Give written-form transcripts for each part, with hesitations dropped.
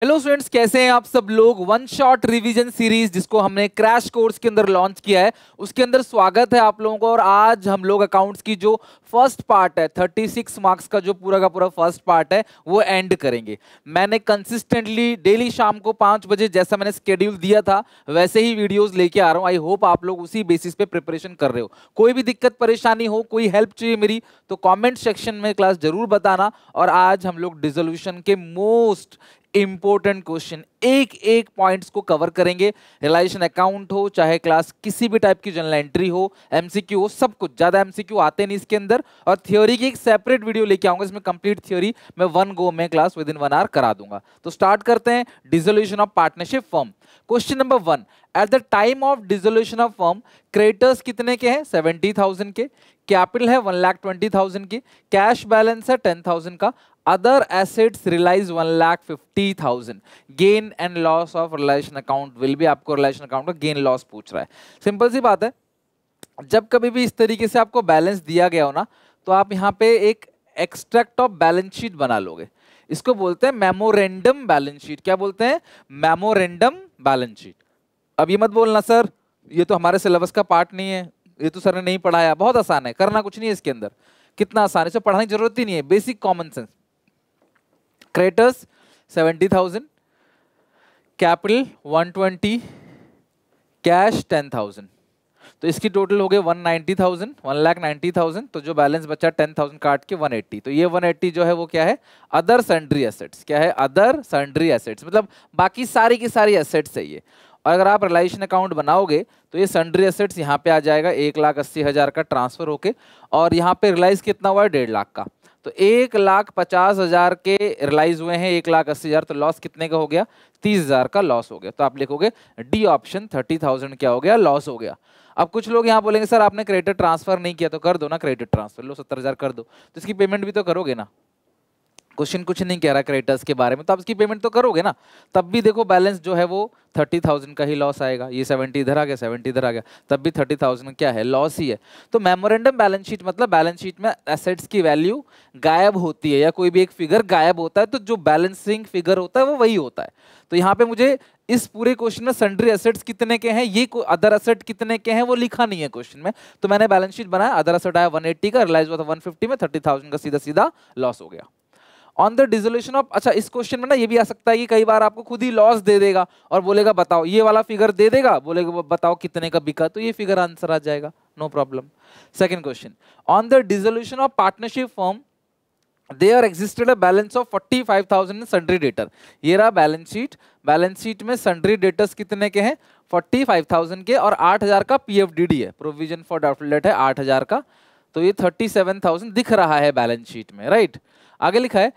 Hello students, कैसे हैं आप सब लोग। वन शॉट रिवीजन सीरीज जिसको हमने क्रैश कोर्स के अंदर लॉन्च किया है, उसके अंदर स्वागत है आप लोगों को। और आज हम लोग अकाउंट्स की जो फर्स्ट पार्ट है, 36 मार्क्स का जो पूरा का पूरा फर्स्ट पार्ट है, वो एंड करेंगे। मैंने कंसिस्टेंटली डेली शाम को 5 बजे जैसा मैंने स्केड्यूल दिया था वैसे ही वीडियोस लेके आ रहा हूँ। आई होप आप लोग उसी बेसिस पे प्रिपरेशन कर रहे हो। कोई भी दिक्कत परेशानी हो, कोई हेल्प चाहिए मेरी, तो कॉमेंट सेक्शन में क्लास जरूर बताना। और आज हम लोग डिसोल्यूशन के मोस्ट इंपॉर्टेंट क्वेश्चन एक एक पॉइंट्स को कवर करेंगे। रिलाइजेशन अकाउंट हो, चाहे क्लास किसी भी टाइप की जनरल एंट्री हो, एमसीक्यू हो, सब कुछ। ज्यादा एमसीक्यू आते नहीं इसके अंदर। और थ्योरी की एक सेपरेट वीडियो लेके आऊंगा, इसमें कंप्लीट थ्योरी मैं वन गो में क्लास विद इन 1 आवर करा दूंगा। तो स्टार्ट करते हैं। Dissolution of partnership firm, question number 1। At the time of dissolution of firm, creditors कितने के हैं? 70,000 के। कैपिटल है 1,20,000 की। कैश बैलेंस है 10,000 का। Other assets realise 1,50,000। Gain and loss of relation account will be, आपको रिलेशन अकाउंट का गेन लॉस पूछ रहा है। सिंपल सी बात है, जब कभी भी इस तरीके से आपको बैलेंस दिया गया हो ना, तो आप यहाँ पे एक एक्सट्रैक्ट ऑफ बैलेंस शीट बना लोगे। इसको बोलते हैं मेमोरेंडम बैलेंस शीट। क्या बोलते हैं? Memorandum balance sheet. अब ये मत बोलना सर ये तो हमारे सिलेबस का पार्ट नहीं है, ये तो सर ने नहीं पढ़ाया। बहुत आसान है, करना कुछ नहीं है इसके अंदर। कितना आसान है, इसे पढ़ाने की जरूरत ही नहीं है, basic common sense. Creditors 70,000, capital 120, cash 10,000। तो इसकी टोटल हो गए 190,000, 1,90,000। तो जो बैलेंस बचा 10,000 काट के 180। तो ये 180 जो है वो क्या है? Other sundry assets. क्या है? अदर सन्ड्री एसेट्स, मतलब बाकी सारी की सारी एसेट्स है ये। और अगर आप रिलाइजेशन अकाउंट बनाओगे तो ये सन्ड्री एसेट्स यहाँ पे आ जाएगा 1,80,000 का ट्रांसफर होके। और यहाँ पे रिलाइज कितना हुआ है? 1.5 लाख का। तो 1,50,000 के रिलाइज हुए हैं 1,80,000। तो लॉस कितने का हो गया? 30,000 का लॉस हो गया। तो आप लिखोगे डी ऑप्शन, 30,000 क्या हो गया? लॉस हो गया। अब कुछ लोग यहाँ बोलेंगे सर आपने क्रेडिट ट्रांसफर नहीं किया, तो कर दो ना क्रेडिट ट्रांसफर, लो 70,000 कर दो। तो इसकी पेमेंट भी तो करोगे ना। क्वेश्चन कुछ नहीं कह रहा क्रेडिटर्स के बारे में, तो आप इसकी पेमेंट तो करोगे ना। तब भी देखो बैलेंस जो है वो 30,000 का ही लॉस आएगा। ये 70 इधर आ गया, 70 इधर आ गया, तब भी 30,000 क्या है? लॉस ही है। तो मेमोरेंडम बैलेंस शीट मतलब बैलेंस शीट में एसेट्स की वैल्यू गायब होती है, या कोई भी एक फिगर गायब होता है, तो जो बैलेंसिंग फिगर होता है वो वही होता है। तो यहाँ पे मुझे इस पूरे क्वेश्चन में सन्ड्री एसेट्स कितने के हैं, ये अदर एसेट कितने के हैं वो लिखा नहीं है क्वेश्चन में। तो मैंने बैलेंस शीट बनाया, अदर एसेट आया 180 का, रिलाइज हुआ था 150 में, 30,000 का सीधा सीधा लॉस हो गया। ऑन द डिसोल्यूशन ऑफ, अच्छा इस क्वेश्चन में ना ये भी आ सकता है कि कई बार आपको खुद ही लॉस दे देगा और बोलेगा बताओ, ये वाला फिगर दे देगा, बोलेगा बताओ कितने का बिका, तो ये फिगर आंसर आ जाएगा, no problem. Second question, on the dissolution of partnership firm there existed a balance of 45,000 in sundry debtor. ये रहा बैलेंस शीट। बैलेंस शीट में सन्ड्री डेटर्स कितने के हैं? 45,000 के, और 8,000 का पीएफडीडी है, प्रोविजन फॉर डाउटफुल डेट है 8,000 का। तो ये 37,000 दिख रहा है बैलेंस शीट में, राइट। आगे लिखा है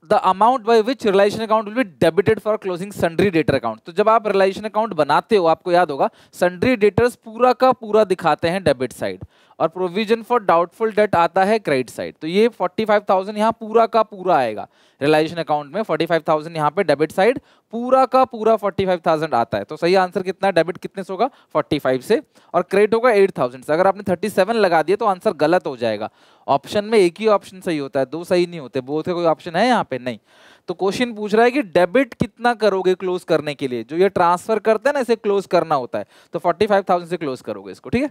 the amount by which realization account will be debited for closing sundry debtor account। तो जब आप रिलाइजेशन अकाउंट बनाते हो, आपको याद होगा सन्ड्री डेटर्स पूरा का पूरा दिखाते हैं डेबिट साइड, और प्रोविजन फॉर डाउटफुल डेट आता है क्रेडिट साइड। तो ये 45,000 यहाँ पूरा का पूरा आएगा रिलाइजेशन अकाउंट में, 45,000 यहाँ पे डेबिट साइड, पूरा का पूरा 45,000 आता है। तो सही आंसर कितना है? डेबिट कितने से होगा? 45 से, और क्रेडिट होगा 8,000 से। अगर आपने 37 लगा दिया तो आंसर गलत हो जाएगा। ऑप्शन में एक ही ऑप्शन सही होता है, दो सही नहीं होते। बोथ है कोई ऑप्शन है यहाँ पे? नहीं। तो क्वेश्चन पूछ रहा है कि डेबिट कितना करोगे क्लोज करने के लिए। जो ये ट्रांसफर करते हैं ना, इसे क्लोज करना होता है, तो 45,000 से क्लोज करोगे इसको, ठीक है।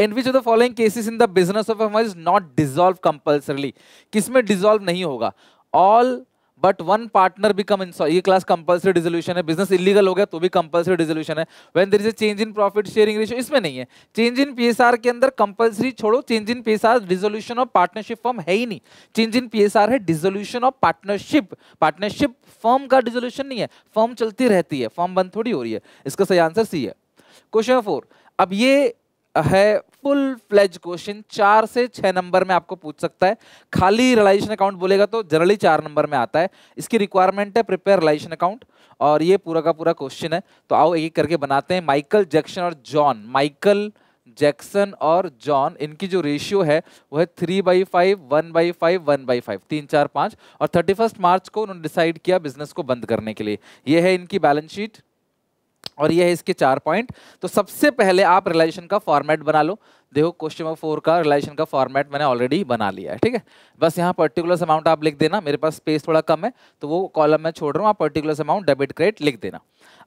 In which of the following cases in the business of a firm is not dissolved compulsorily? किसमें डिसॉल्व नहीं होगा? All but one partner become insolvent, ये क्लास कंपल्सरी डिसोल्यूशन है। बिजनेस इलीगल हो गया तो भी कंपल्सरी डिसोल्यूशन है। When there is a change in profit sharing ratio, इसमें नहीं है। चेंज इन पीएसआर के अंदर कंपल्सरी छोड़ो, change in PSR dissolution of partnership firm है ही नहीं। चेंज इन पीएसआर है dissolution of partnership. Partnership firm का डिसोल्यूशन नहीं है, फर्म चलती रहती है, फर्म बंद थोड़ी हो रही है। इसका सही आंसर सी है। क्वेश्चन 4, अब ये है फुल फ्लेज क्वेश्चन, 4 से 6 नंबर में आपको पूछ सकता है। खाली रिलाइजेशन अकाउंट बोलेगा तो जनरली 4 नंबर में आता है। इसकी रिक्वायरमेंट है प्रिपेयर रिलाइजेशन अकाउंट, और ये पूरा का पूरा क्वेश्चन है। तो आओ एक एक करके बनाते हैं। माइकल जैक्सन और जॉन, माइकल जैक्सन और जॉन, इनकी जो रेशियो है वो है 3/5, 1/5, 1/5, 3, 4, 5। और 31 मार्च को उन्होंने डिसाइड किया बिजनेस को बंद करने के लिए। ये है इनकी बैलेंस शीट। और ये है इसके 4 पॉइंट। तो सबसे पहले आप रियलाइजेशन का फॉर्मेट बना लो। देखो क्वेश्चन नंबर 4 का रियलाइजेशन का फॉर्मेट मैंने ऑलरेडी बना लिया है, ठीक है। बस यहाँ पर्टिकुलर अमाउंट आप लिख देना, मेरे पास स्पेस थोड़ा कम है तो वो कॉलम मैं छोड़ रहा हूँ, आप पर्टिकुलर अमाउंट डेबिट क्रेडिट लिख देना।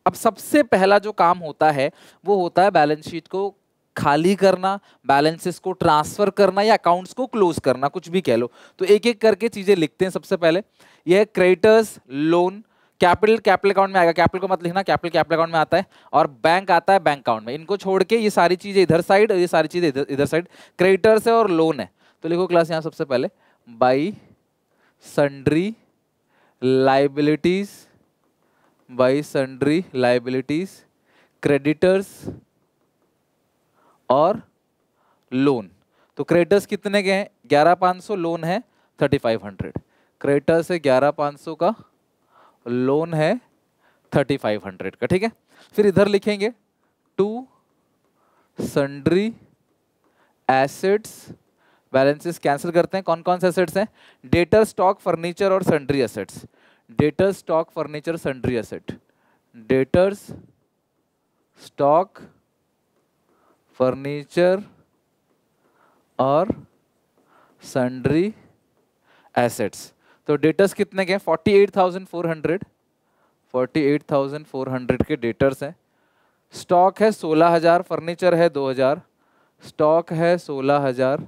अब सबसे पहला जो काम होता है वो होता है बैलेंस शीट को खाली करना, बैलेंसेस को ट्रांसफर करना या अकाउंट्स को क्लोज करना, कुछ भी कह लो। तो एक एक करके चीजें लिखते हैं। सबसे पहले यह क्रेडिटर्स, लोन, कैपिटल अकाउंट में आएगा, कैपिटल को मत लिखना, कैपिटल अकाउंट में आता है, और बैंक आता है बैंक अकाउंट में। इनको छोड़ के ये सारी चीजें इधर साइड और ये सारी चीजें इधर साइड। क्रेडिटर्स है और लोन है, तो लिखो क्लास यहाँ सबसे पहले by sundry liabilities, by sundry liabilities, creditors और लोन। तो क्रेडिटर्स कितने के हैं 11,500, लोन है 3,500। क्रेडिटर्स है 11,500 का, लोन है 3,500 का, ठीक है। फिर इधर लिखेंगे to sundry assets, balances cancel करते हैं। कौन कौन से एसेट्स हैं, डेटर, स्टॉक, फर्नीचर और sundry assets. Debtor, stock, furniture, sundry asset, debtors, stock, furniture और सन्ड्री एसेट्स। तो डेटर्स कितने के हैं 48,400, 48,400 के डेटर्स हैं। स्टॉक है 16,000, फर्नीचर है 2,000, स्टॉक है 16,000,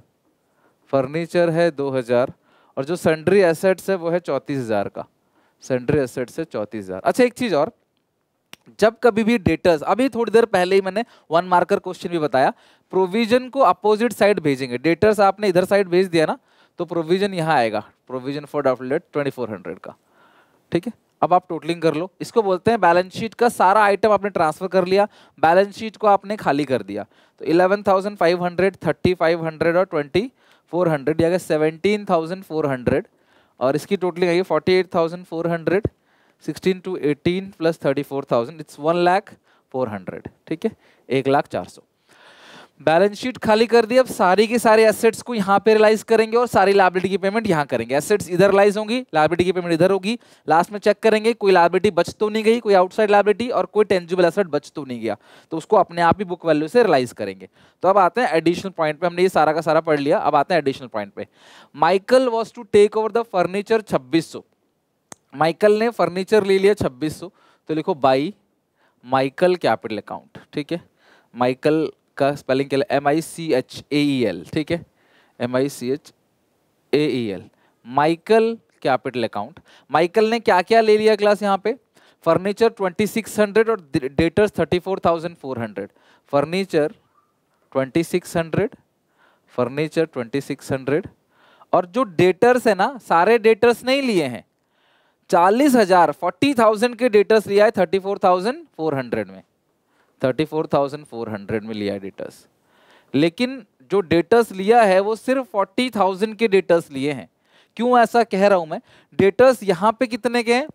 फर्नीचर है 2,000, और जो सन्ड्री एसेट्स है वो है 34,000 का, सन्ड्री एसेट्स है 34,000। अच्छा एक चीज और, जब कभी भी डेटर्स, अभी थोड़ी देर पहले ही मैंने 1 मार्कर क्वेश्चन भी बताया, प्रोविजन को अपोजिट साइड भेजेंगे। डेटर्स आपने इधर साइड भेज दिया ना, तो प्रोविजन यहाँ आएगा, प्रोविजन फॉर डेट 2400 का, ठीक है। अब आप टोटलिंग कर लो, इसको बोलते हैं बैलेंस शीट का सारा आइटम आपने ट्रांसफर कर लिया, बैलेंस शीट को आपने खाली कर दिया। तो 11,500, 3,500 और 2,400, या 17,400, और इसकी टोटलिंग आएगी 48,400, 16 to 18 प्लस 34,000, इट्स 1,04,000, ठीक है, 1,04,000। बैलेंस शीट खाली कर दी। अब सारी के सारे एसेट्स को यहाँ पे रियलाइज करेंगे और सारी लायबिलिटी की पेमेंट यहाँ करेंगे। एसेट्स इधर रियलाइज होंगी, लायबिलिटी की पेमेंट इधर होगी। लास्ट में चेक करेंगे कोई लायबिलिटी बच तो नहीं गई, कोई आउटसाइड लायबिलिटी और कोई टेंजिबल एसेट बच तो नहीं गया, तो उसको अपने आप ही बुक वैल्यू से रियलाइज करेंगे। तो अब आते हैं एडिशनल पॉइंट पे, हमने ये सारा का सारा पढ़ लिया, अब आते हैं एडिशनल पॉइंट पे। Michael was to take over the furniture 2600, Michael ने फर्नीचर ले लिया 2600, तो लिखो बाई माइकल कैपिटल अकाउंट, ठीक है। माइकल का स्पेलिंग क्या है, MICHAEL, ठीक है, MICHAEL, Michael capital account. Michael ने क्या क्या ले लिया क्लास यहाँ पे, फर्नीचर 2600 और डेटर्स 34,400। फर्नीचर 2600, फर्नीचर 2600, और जो डेटर्स है ना, सारे डेटर्स नहीं लिए हैं, 40,000 40,000 के डेटर्स लिया है 34,400 में, 34,400 में लिया है डेटर्स। लेकिन जो डेटर्स लिया है वो सिर्फ 40,000 के डेटर्स लिए हैं। क्यों ऐसा कह रहा हूं मैं, डेटर्स यहाँ पे कितने के हैं,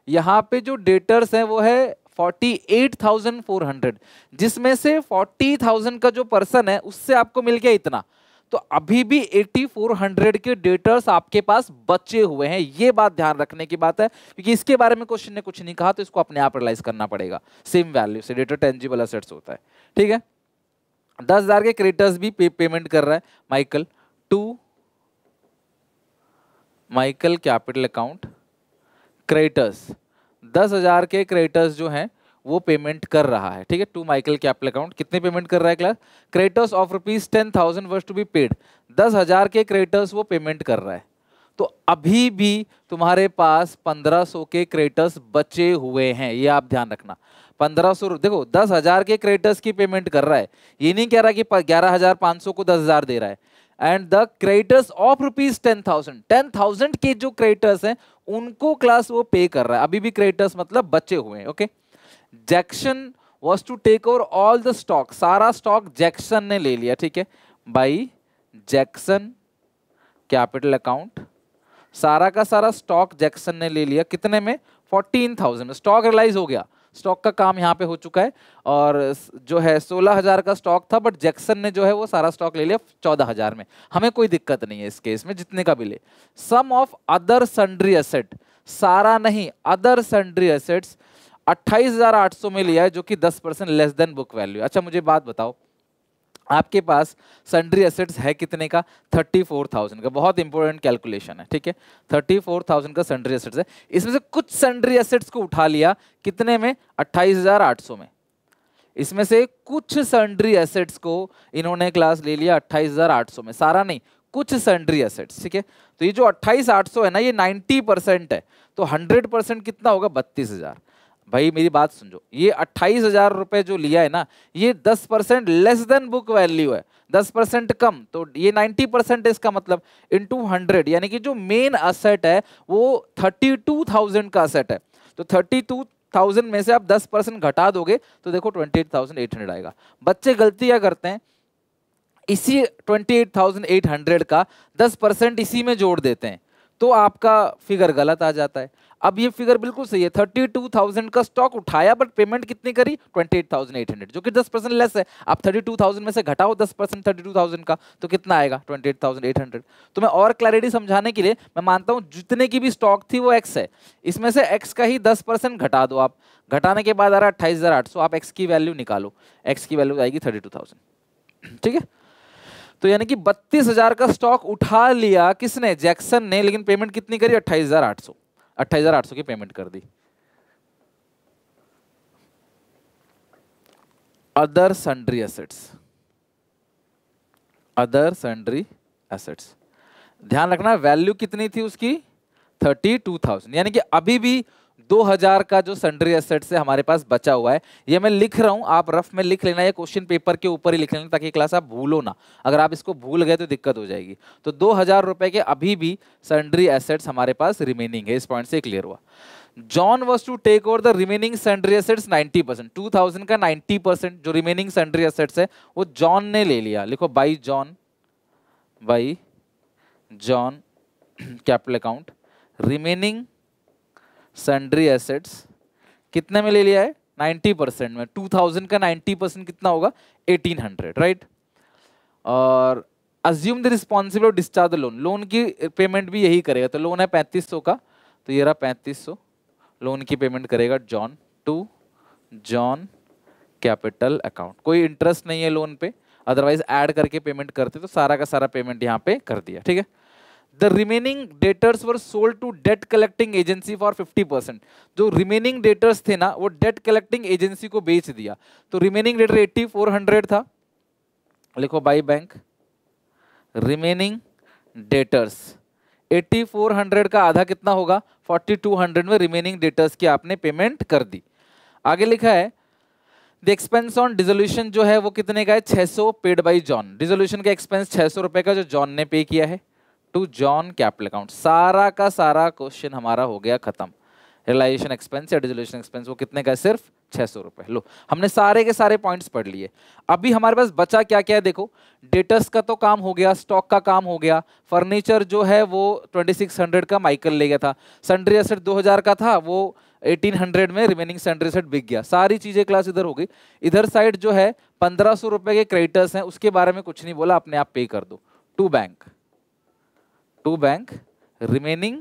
यहाँ पे जो डेटर्स हैं वो है 48,400, जिसमें से 40,000 का जो पर्सन है उससे आपको मिल गया इतना, तो अभी भी 8,400 के डेटर्स आपके पास बचे हुए हैं। ये बात ध्यान रखने की बात है, क्योंकि इसके बारे में क्वेश्चन ने कुछ नहीं कहा, तो इसको अपने आप रियलाइज करना पड़ेगा। सेम वैल्यू से डेटर टेंजिबल एसेट्स होता है, ठीक है। 10,000 के क्रेडिटर्स भी पेमेंट कर रहा है Michael to Michael capital account. Creditors 10,000 के क्रेडिटर्स जो हैं वो पेमेंट कर रहा है, ठीक है, टू माइकल कैपिटल अकाउंट। कितने पेमेंट कर रहा है class, creditors of ₹10,000 were to be paid, 10,000 के क्रेडिटर्स वो पेमेंट कर रहा है। तो अभी भी तुम्हारे पास 1,500 के क्रेडिटर्स बचे हुए हैं, ये आप ध्यान रखना। 1,500, देखो 10,000 के क्रेडिटर्स की पेमेंट कर रहा है, ये नहीं कह रहा कि 11,500 को 10,000 दे रहा है। एंड द क्रेडिटर्स ऑफ ₹10,000, 10,000 के जो क्रेडिटर्स हैं उनको क्लास वो पे कर रहा है, अभी भी क्रेडिटर्स मतलब बचे हुए हैं, okay. Jackson was to take over all the stock, सारा स्टॉक जैक्सन ने ले लिया, ठीक है, बाई जैक्सन कैपिटल अकाउंट। सारा का सारा स्टॉक जैक्सन ने ले लिया, कितने में 14,000, स्टॉक रियलाइज हो गया, स्टॉक का काम यहाँ पे हो चुका है। और जो है 16,000 का स्टॉक था, बट जैक्सन ने जो है वो सारा स्टॉक ले लिया 14,000 में, हमें कोई दिक्कत नहीं है इस केस में, जितने का भी ले। सम ऑफ अदर सन्ड्री एसेट, सारा नहीं, अदर सन्ड्री एसेट्स 28,800 में लिया है, जो कि 10% लेस देन बुक वैल्यू। अच्छा मुझे बात बताओ, आपके पास सन्ड्री एसेट्स है कितने का? 34,000 का। बहुत इंपॉर्टेंट कैलकुलेशन है, ठीक है। 34,000 का सन्ड्री एसेट्स है, इसमें से कुछ सन्ड्री एसेट्स को उठा लिया कितने में? 28,800 में। इसमें से कुछ सन्ड्री एसेट्स को इन्होंने क्लास ले लिया 28,800 में, सारा नहीं, कुछ सन्ड्री एसेट्स, ठीक है। तो ये जो 28,800 है ना, ये 90% है, तो 100% कितना होगा? 32,000। भाई मेरी बात समझो, ये 28,000 रुपए जो लिया है ना, ये 10% लेस देन बुक वैल्यू है, 10% कम, तो ये 90% है। इसका मतलब इनटू 100, यानी कि जो मेन असेट है वो 32,000 का असेट है। तो 32,000 में से आप 10% घटा दोगे तो देखो 28,800 आएगा। बच्चे गलती क्या करते हैं, इसी 28,800 का 10% इसी में जोड़ देते हैं, तो आपका फिगर गलत आ जाता है। अब ये फिगर बिल्कुल सही है, 32,000 का स्टॉक उठाया बट पेमेंट कितनी करी? 28,800, जो कि 10% लेस है। आप 32,000 में से घटाओ 10% 32,000 का, तो कितना आएगा? 28,800। तो मैं और क्लैरिटी समझाने के लिए मैं मानता हूं जितने की भी स्टॉक थी वो एक्स है, इसमें से एक्स का ही 10% घटा दो आप, घटाने के बाद आ रहा है 28,800, आप एक्स की वैल्यू निकालो, एक्स की वैल्यू आएगी 32,000, ठीक है। तो यानी कि 32,000 का स्टॉक उठा लिया किसने? जैक्सन ने, लेकिन पेमेंट कितनी करी? 28,800, 28,800 की पेमेंट कर दी। Other sundry assets, other sundry assets, ध्यान रखना वैल्यू कितनी थी उसकी? 32,000, यानी कि अभी भी 2,000 का जो सन्ड्री एसेट्स है हमारे पास बचा हुआ है। ये मैं लिख रहा हूं, आप रफ में लिख लेना, ये क्वेश्चन पेपर के ऊपर ही लिख लेना ताकि क्लास आप भूलो ना, अगर आप इसको भूल गए तो दिक्कत हो जाएगी। तो 2,000 रुपए के अभी भी सन्ड्री एसेट्स हमारे पास रिमेनिंग है, इस पॉइंट से क्लियर हुआ। John was to take over the remaining sundry assets 90%, 2,000 का 90% जो रिमेनिंग सन्ड्री एसेट्स है वो जॉन ने ले लिया। लिखो by John, by John capital account, remaining sundry assets कितने में ले लिया है? 90% में। 2,000 का 90% कितना होगा? 1,800, राइट। और assume the responsible discharge the loan, loan की पेमेंट भी यही करेगा। तो लोन है 3500 का, तो ये रहा 3500, लोन की पेमेंट करेगा John to John capital account. कोई इंटरेस्ट नहीं है लोन पे, अदरवाइज ऐड करके पेमेंट करते तो सारा का सारा पेमेंट यहाँ पे कर दिया, ठीक है। The remaining debtors were sold to debt collecting agency for 50%। जो remaining debtors थे ना वो debt collecting agency को बेच दिया। तो remaining debtor 8,400 था, लिखो बाई बैंक remaining debtors 8,400 का आधा कितना होगा? 4,200 में remaining debtors की आपने पेमेंट कर दी। आगे लिखा है द एक्सपेंस ऑन डिसोल्यूशन जो है वो कितने का है? 600 पेड बाई जॉन। डिसोल्यूशन का एक्सपेंस 600 रुपए का जो जॉन ने पे किया है टू जॉन कैपिटल अकाउंट। सारा का सारा क्वेश्चन हमारा हो गया खत्म। रियलाइजेशन एक्सपेंस या डिसोल्यूशन एक्सपेंस वो कितने का है? सिर्फ 600 रुपए। लो हमने सारे के सारे पॉइंट्स पढ़ लिए। अभी हमारे पास बचा क्या क्या है देखो, डेटर्स का तो काम हो गया, स्टॉक का काम हो गया, फर्नीचर जो है वो 2,600 का माइकल ले गया था, सन्ड्री एसेट 2,000 का था वो 1,800 में रिमेनिंग सन्ड्री एसेट बिक गया। सारी चीजें क्लास इधर हो गई। इधर साइड जो है 1,500 रुपए के क्रेडिटर्स हैं, उसके बारे में कुछ नहीं बोला, अपने आप पे कर दो। टू बैंक रिमेनिंग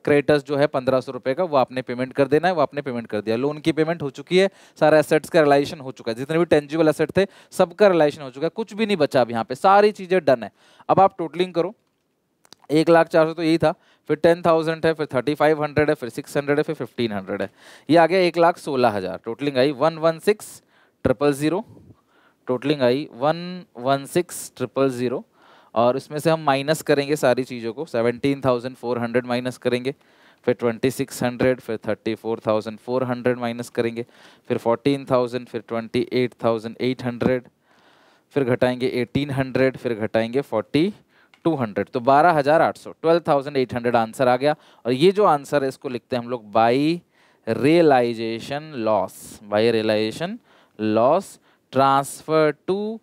क्रेडिटर्स जो है 1,500 रुपए का वो आपने पेमेंट कर देना है, वो आपने पेमेंट कर दिया। लोन की पेमेंट हो चुकी है, सारा एसेट्स का रिलाइजेशन हो चुका है, जितने भी टेंजिबल एसेट थे सबका रिलाइजेशन हो चुका है, कुछ भी नहीं बचा अब यहाँ पे, सारी चीजें डन है। अब आप टोटलिंग करो, 1,04,000 तो यही था, फिर 10,000 है, फिर 3,500 है, फिर 600 है, फिर 1,500 है, ये आ गया 1,16,000। टोटलिंग आई 116,000, टोटलिंग आई 116,000। और इसमें से हम माइनस करेंगे सारी चीज़ों को, 17,400 माइनस करेंगे, फिर 2,600, फिर 34,400 माइनस करेंगे, फिर 14,000, फिर 28,800, फिर घटाएंगे 1,800, फिर घटाएंगे 4,200, तो 12,800, 12,800 आंसर आ गया। और ये जो आंसर है इसको लिखते हैं हम लोग by realisation loss, by realisation loss transfer to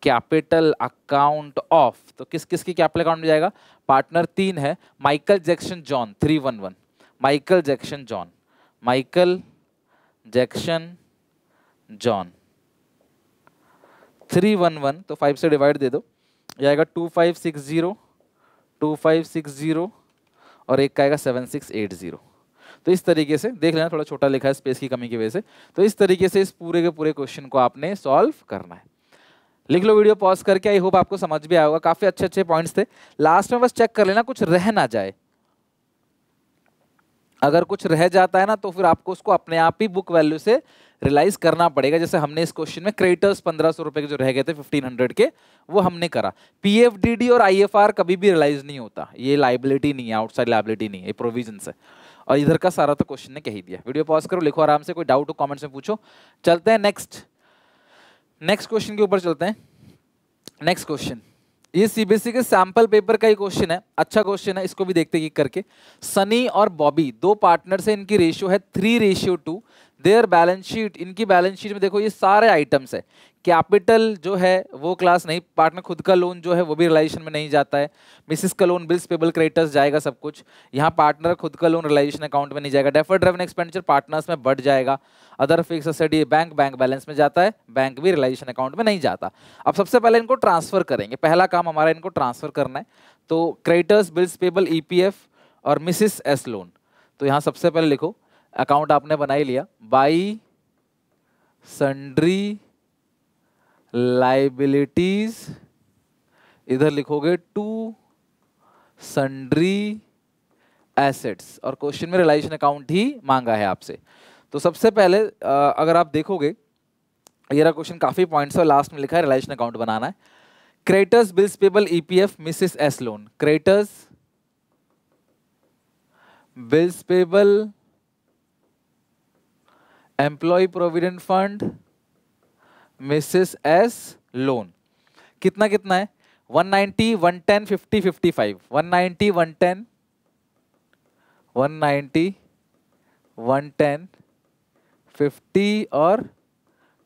capital account of. तो किस किस की कैपिटल अकाउंट में जाएगा? पार्टनर 3 है, Michael Jackson John 311, Michael Jackson John, Michael Jackson John 311, तो 5 से डिवाइड दे दो, ये आएगा 2560, 2560 और एक का आएगा 7680। तो इस तरीके से देख लेना, थोड़ा छोटा लिखा है स्पेस की कमी की वजह से। तो इस तरीके से इस पूरे के पूरे क्वेश्चन को आपने सॉल्व करना है। लिख लो वीडियो पॉज करके, आई होप आपको समझ भी आया होगा। काफी अच्छे अच्छे पॉइंट्स थे। लास्ट में बस चेक कर लेना कुछ रह ना जाए। अगर कुछ रह जाता है ना तो फिर आपको उसको अपने आप ही बुक वैल्यू से रियलाइज करना पड़ेगा। जैसे हमने इस क्वेश्चन में क्रेडिटर्स 1500 रुपए के जो रह गए थे 1500 के, वो हमने करा। पीएफडीडी और आईएफआर कभी भी रियलाइज नहीं होता, ये लाइबिलिटी नहीं है, आउटसाइड लाइबिलिटी नहीं है, ये प्रोविजन है। और इधर का सारा तो क्वेश्चन ने कह ही दिया। वीडियो पॉज करो, लिखो आराम से, कोई डाउट हो कमेंट्स में पूछो। चलते हैं नेक्स्ट क्वेश्चन के ऊपर चलते हैं। नेक्स्ट क्वेश्चन, ये सीबीएसई के सैंपल पेपर का ही क्वेश्चन है, अच्छा क्वेश्चन है, इसको भी देखते हैं करके। सनी और बॉबी दो पार्टनर्स हैं, इनकी रेशियो है 3:2। देयर बैलेंस शीट, इनकी बैलेंस शीट में देखो ये सारे आइटम्स है। कैपिटल जो है वो क्लास नहीं, पार्टनर खुद का लोन जो है वो भी रिलाइजेशन में नहीं जाता है। मिसेस का लोन, बिल्स पेबल, क्रेडिटर्स जाएगा सब कुछ। यहाँ पार्टनर खुद का लोन रिलाइजेशन अकाउंट में नहीं जाएगा। डेफर्ड रेवेन्यू एक्सपेंडिचर पार्टनर्स में बढ़ जाएगा। अदर फिक्स एसेट, ये बैंक बैलेंस में जाता है, बैंक भी रिलाइजेशन अकाउंट में नहीं जाता। अब सबसे पहले इनको ट्रांसफर करेंगे, पहला काम हमारा इनको ट्रांसफर करना है। तो क्रेडिटर्स, बिल्स पेबल, ईपीएफ और मिसेस एस लोन। तो यहाँ सबसे पहले लिखो, अकाउंट आपने बना ही लिया, बाई सन्ड्री लाइबिलिटीज, इधर लिखोगे टू सन्ड्री एसेट्स, और क्वेश्चन में रिलाइजेशन अकाउंट ही मांगा है आपसे। तो सबसे पहले अगर आप देखोगे ये रहा क्वेश्चन, काफी पॉइंट्स है, लास्ट में लिखा है रिलाइजेशन अकाउंट बनाना है। Creditors, bills payable, EPF, Mrs S loan. Creditors, bills payable, employ provident fund, Mrs S loan. कितना कितना है? 190, 110, 50, 55। 190, 110, 190, 110, 50 और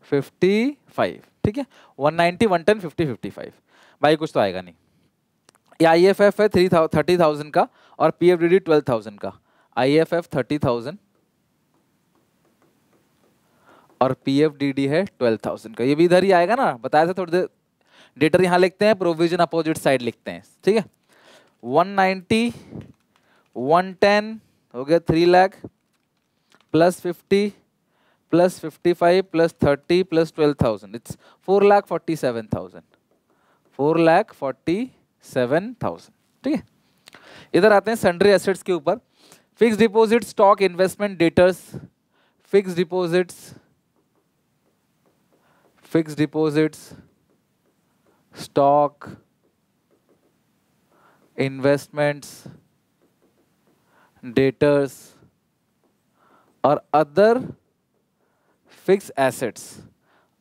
55। ठीक है, 190, 110, 50, 55। भाई कुछ तो आएगा नहीं। ये आईएफएफ है 30,000 का और पीएफडीडी 12,000 का। आईएफएफ 30,000 और पीएफडीडी है 12,000 का। ये भी इधर ही आएगा ना, बताया था थोड़ी देर। डेटर यहां लिखते हैं, प्रोविजन अपोजिट साइड लिखते हैं। ठीक है, 190, 110 हो गया 3 lakh, plus 50 plus 55 plus 30 plus 12,000, it's 4,47,000। 4,47,000। ठीक है, इधर आते हैं सन्ड्री एसेट्स के ऊपर। Fix deposit, stock, investment, debtors. Fix deposits, fix deposits, stock, investments, debtors और other fix assets.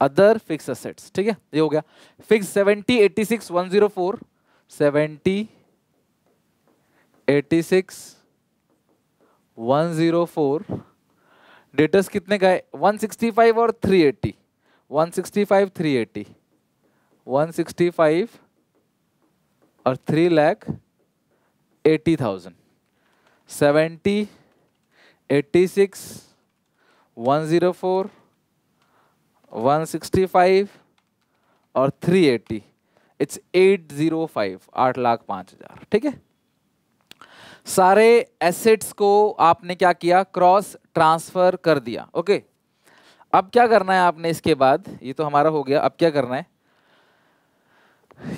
Other fix assets, ठीक है, ये हो गया। फिक्स 70, 86, 104, 70, 86, 104। डेटर्स कितने का है? 165 और 380। 165, 380, 165 और 3,80,000। 70, 86, 104, 165 और 380, इट्स 805, 8,05,000। ठीक है, सारे एसेट्स को आपने क्या किया? क्रॉस ट्रांसफर कर दिया। ओके, अब क्या करना है आपने इसके बाद? ये तो हमारा हो गया, अब क्या करना है?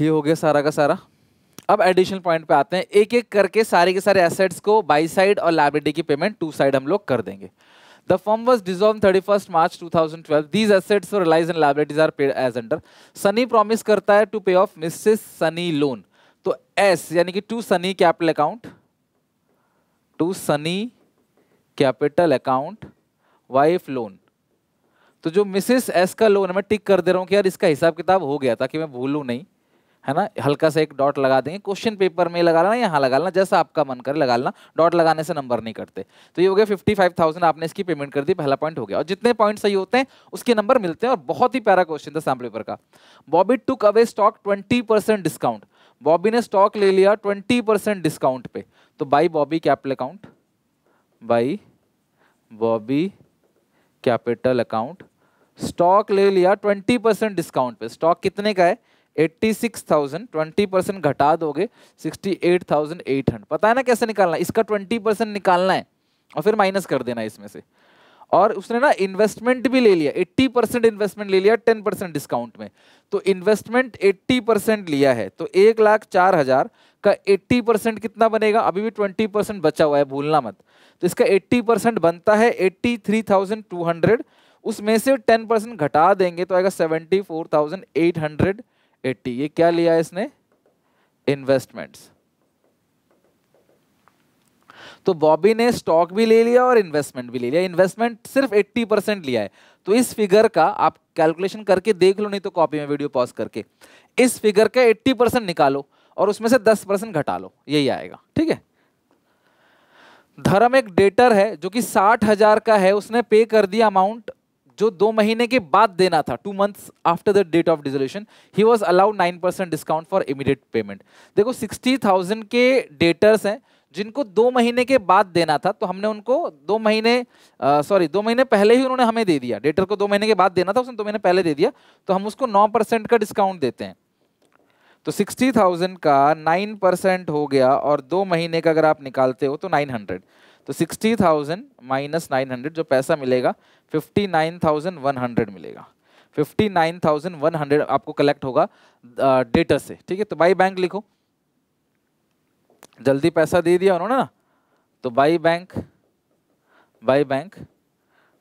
ये हो गया सारा का सारा। अब एडिशनल पॉइंट पे आते हैं, एक एक करके सारे के सारे एसेट्स को बाई साइड और लायबिलिटी की पेमेंट टू साइड हम लोग कर देंगे। The firm was dissolved 31st March 2012. These assets were realized and liabilities are paid as under. Sunny promise करता है to pay off Mrs. Sunny loan. तो S यानी कि to Sunny capital account, to Sunny capital account, wife loan. तो जो Mrs S का loan है, मैं टिक कर दे रहा हूँ कि यार इसका हिसाब किताब हो गया ताकि मैं भूलूं नहीं, है ना। हल्का सा एक डॉट लगा देंगे, क्वेश्चन पेपर में लगा लेना, यहाँ लगा लेना, जैसा आपका मन करे लगा लेना। डॉट लगाने से नंबर नहीं करते। तो ये हो गया 55,000, आपने इसकी पेमेंट कर दी, पहला पॉइंट हो गया। और जितने पॉइंट सही होते हैं उसके नंबर मिलते हैं। और बहुत ही प्यारा क्वेश्चन था सैंपल पेपर का। Bobby took away stock 20% discount. Bobby ने स्टॉक ले लिया 20% डिस्काउंट पे। तो by Bobby capital account, by Bobby capital account, stock ले लिया 20% डिस्काउंट पे। स्टॉक कितने का है? 86,000, 20% घटा दोगे 68,800। पता है ना कैसे निकालना? इसका 20% निकालना है और फिर माइनस कर देना इसमें से। और उसने ना इन्वेस्टमेंट भी ले लिया, 80% इन्वेस्टमेंट ले लिया 10% डिस्काउंट में। तो इन्वेस्टमेंट 80% लिया है, तो 1,04,000 का 80% कितना बनेगा? अभी भी 20% बचा हुआ है, भूलना मत। तो इसका 80% बनता है 83,200, उसमें से 10% घटा देंगे तो आएगा 74,880। ये क्या लिया है इसने? इन्वेस्टमेंट्स। तो बॉबी ने स्टॉक भी ले लिया और इन्वेस्टमेंट भी ले लिया। इन्वेस्टमेंट सिर्फ 80% लिया है। तो इस फिगर का आप कैलकुलेशन करके देख लो, नहीं तो कॉपी में वीडियो पॉज करके इस फिगर का 80% निकालो और उसमें से 10% घटा लो, यही आएगा। ठीक है। धर्म एक डेटर है जो कि 60,000 का है, उसने पे कर दिया अमाउंट जो 2 महीने के बाद देना था, 2 months after the date of dissolution. He was allowed 9% discount for immediate payment. देखो 60,000 के डेटर्स हैं जिनको 2 महीने के बाद देना था, तो हमने उनको 2 महीने पहले ही उन्होंने हमें दे दिया। डेटर को 2 महीने के बाद देना था, उसने 2 महीने पहले दे दिया, तो हम उसको 9% का डिस्काउंट देते हैं। तो 60,000 का 9% हो गया और 2 महीने का अगर आप निकालते हो तो 900। तो 60,000 माइनस 900 जो पैसा मिलेगा 59,100 मिलेगा। 59,100 आपको कलेक्ट होगा डेटर से। ठीक है। तो बाई बैंक लिखो, जल्दी पैसा दे दिया उन्होंने ना, तो बाई बैंक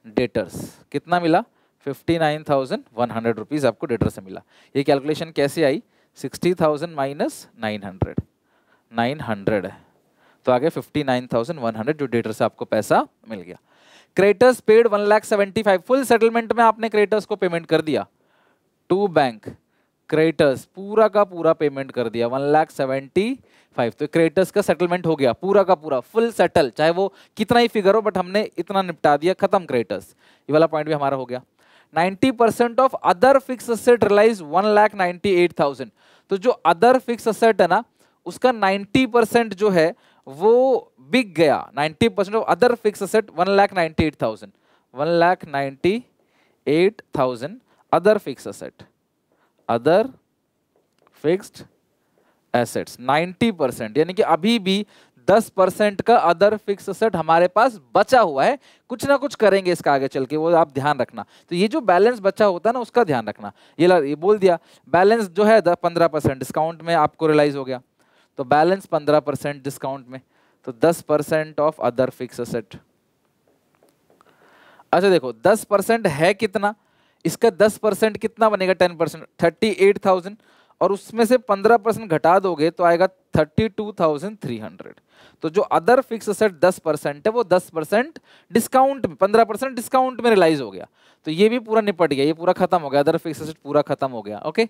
डेटर्स कितना मिला? 59,100 रुपीज आपको डेटर से मिला। ये कैलकुलेशन कैसे आई? 60,000 माइनस 900 है, तो आगे 59,100 जो डेटर से आपको पैसा मिल गया। क्रेडिटर्स पेड 1,75,000, फुल सेटलमेंट में आपने क्रेडिटर्स को पेमेंट कर दिया। टू बैंक क्रेडिटर्स पूरा का पूरा पेमेंट कर दिया 1,75,000। तो क्रेडिटर्स का सेटलमेंट हो गया पूरा का पूरा, फुल सेटल, चाहे वो कितना ही फिगर हो, बट हमने इतना निपटा दिया, खत्म क्रेडिटर्स। ये वाला पॉइंट भी हमारा हो गया। 90% of other fix asset realise 1,98,000। तो जो अदर फिक्स असेट है ना, उसका 90% जो है वो बिक गया। 90% of other fix asset 1,98,000, 1,98,000 other fix asset, other fixed assets 90%, यानी कि अभी भी 10% का अदर फिक्स असेट हमारे पास बचा हुआ है। कुछ ना कुछ करेंगे इसका आगे चल के, वो आप ध्यान रखना। तो ये जो बैलेंस बचा होता है ना, उसका ध्यान रखना। ये बोल दिया बैलेंस जो है 15% डिस्काउंट में आपको रियलाइज हो गया, तो बैलेंस 15% डिस्काउंट में, तो 10% ऑफ अदर फिक्स असेट। अच्छा देखो 10% है कितना, इसका 10% कितना बनेगा? 10% 38,000, और उसमें से 15% घटा दोगे तो आएगा 32,300। तो जो अदर फिक्स असेट 10% है, वो 10% डिस्काउंट में, 15% डिस्काउंट में रियलाइज हो गया। तो ये भी पूरा निपट गया, ये पूरा खत्म हो गया, अदर फिक्स असेट पूरा खत्म हो गया। ओके।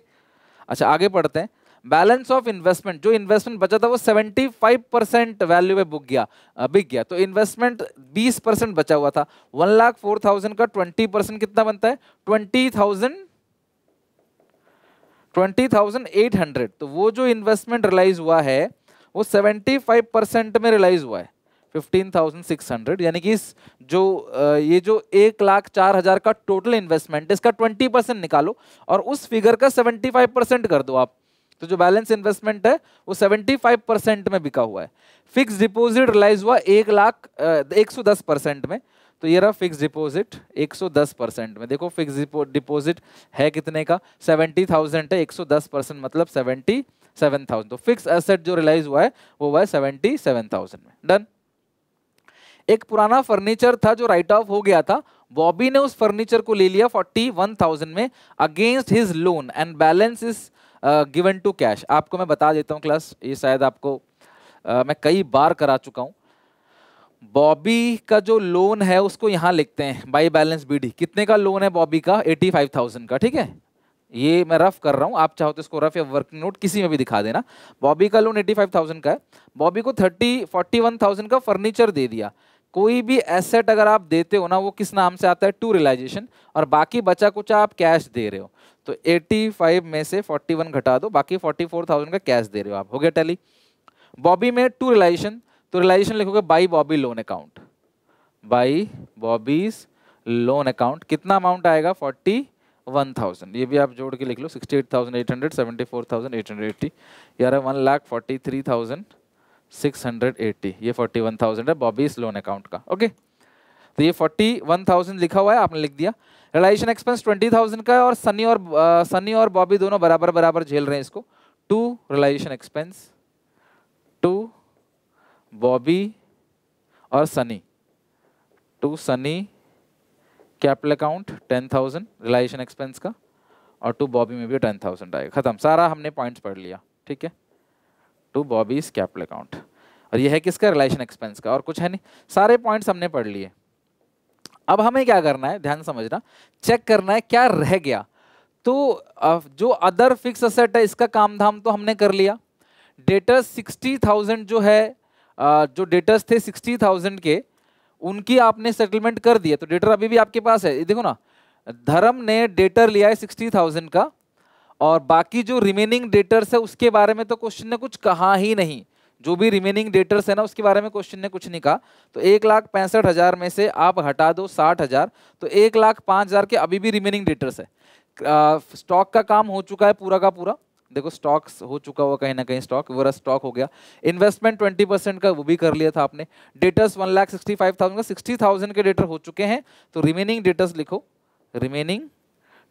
अच्छा आगे पढ़ते हैं। बैलेंस ऑफ इन्वेस्टमेंट, जो इन्वेस्टमेंट बचा था वो 75% वैल्यू में बिक गया। तो इन्वेस्टमेंट 20% बचा हुआ था। 1,04,000 का 20% कितना बनता है? 20,800। तो वो जो इन्वेस्टमेंट रियलाइज हुआ है वो 75% में रियलाइज हुआ है, 15,600। यानी कि इस ये जो 1,04,000 का टोटल इन्वेस्टमेंट, इसका 20% निकालो और उस फिगर का 75% कर दो आप। तो जो बैलेंस इन्वेस्टमेंट है वो 75% में बिका हुआ है। फिक्स डिपॉजिट रियलाइज हुआ 1,10% में। तो ये रहा फिक्स डिपॉजिट 110% में। देखो फिक्स डिपॉजिट है कितने का? 70,000 है, 110% मतलब 77,000। तो फिक्स एसेट जो रियलाइज हुआ है वो हुआ है 77,000 में। डन। एक पुराना फर्नीचर था जो राइट ऑफ हो गया था, बॉबी ने उस फर्नीचर को ले लिया 41,000 में against his loan and balance is given to cash. आपको मैं बता देता हूँ क्लास, ये शायद आपको मैं कई बार करा चुका हूँ। बॉबी का जो लोन है उसको यहाँ लिखते हैं बाई बैलेंस बीडी। कितने का लोन है बॉबी का? 85,000 का। ठीक है, ये मैं रफ कर रहा हूँ, आप चाहो तो इसको रफ या वर्किंग नोट किसी में भी दिखा देना। बॉबी का लोन 85,000 का है, बॉबी को 41,000 का फर्नीचर दे दिया। कोई भी एसेट अगर आप देते हो ना, वो किस नाम से आता है? टू रियलाइजेशन, और बाकी बचा कुछ आप कैश दे रहे हो। तो 85 में से 41 घटा दो, बाकी 44,000 का कैश दे रहे हो आप। हो गया टैली। बॉबी में टू रियलाइजेशन, तो रियलाइजेशन लिखोगे by Bobby loan account, by Bobby's loan account. कितना अमाउंट आएगा? 41,000। ये भी आप जोड़ के लिख लो, 68,800, 74,880, यार 1,43,000 680, ये 41,000 है बॉबीज लोन अकाउंट का। ओके, तो ये 41,000 लिखा हुआ है, आपने लिख दिया। रिलाइजेशन एक्सपेंस 20,000 का है और सनी और बॉबी दोनों बराबर बराबर झेल रहे हैं इसको। To realisation expense, to Bobby और Sunny, to Sunny capital account 10,000 realisation expense का, और टू बॉबी में भी 10,000 आएगा। खत्म, सारा हमने पॉइंट्स पढ़ लिया। ठीक है, टू बॉबीज कैपिटल अकाउंट, और ये है किसका, रिलाइजेशन एक्सपेंस का, और कुछ है नहीं, सारे पॉइंट्स हमने पढ़ लिए। अब हमें क्या करना है, ध्यान समझना, चेक करना है क्या रह गया। तो जो अदर फिक्स असेट है इसका काम धाम तो हमने कर लिया। डेटर्स 60,000 जो है, जो डेटर्स थे 60,000 के, उनकी आपने सेटलमेंट कर दिया, तो डेटर अभी भी आपके पास है। देखो ना, धर्म ने डेटर लिया है 60,000 का, और बाकी जो रिमेनिंग डेटर्स है उसके बारे में तो क्वेश्चन ने कुछ कहा ही नहीं। जो भी रिमेनिंग डेटर्स है ना उसके बारे में क्वेश्चन ने कुछ नहीं कहा। तो 1,65,000 में से आप हटा दो 60,000, तो 1,05,000 के अभी भी रिमेनिंग डेटर्स है। स्टॉक का काम हो चुका है पूरा का पूरा, देखो स्टॉक हो चुका हुआ कहीं ना कहीं, स्टॉक वो स्टॉक हो गया। इन्वेस्टमेंट 20% का वो भी कर लिया था आपने। डेटर्स 1,65,000 का 60,000 के डेटर हो चुके हैं, तो रिमेनिंग डेटर्स लिखो। रिमेनिंग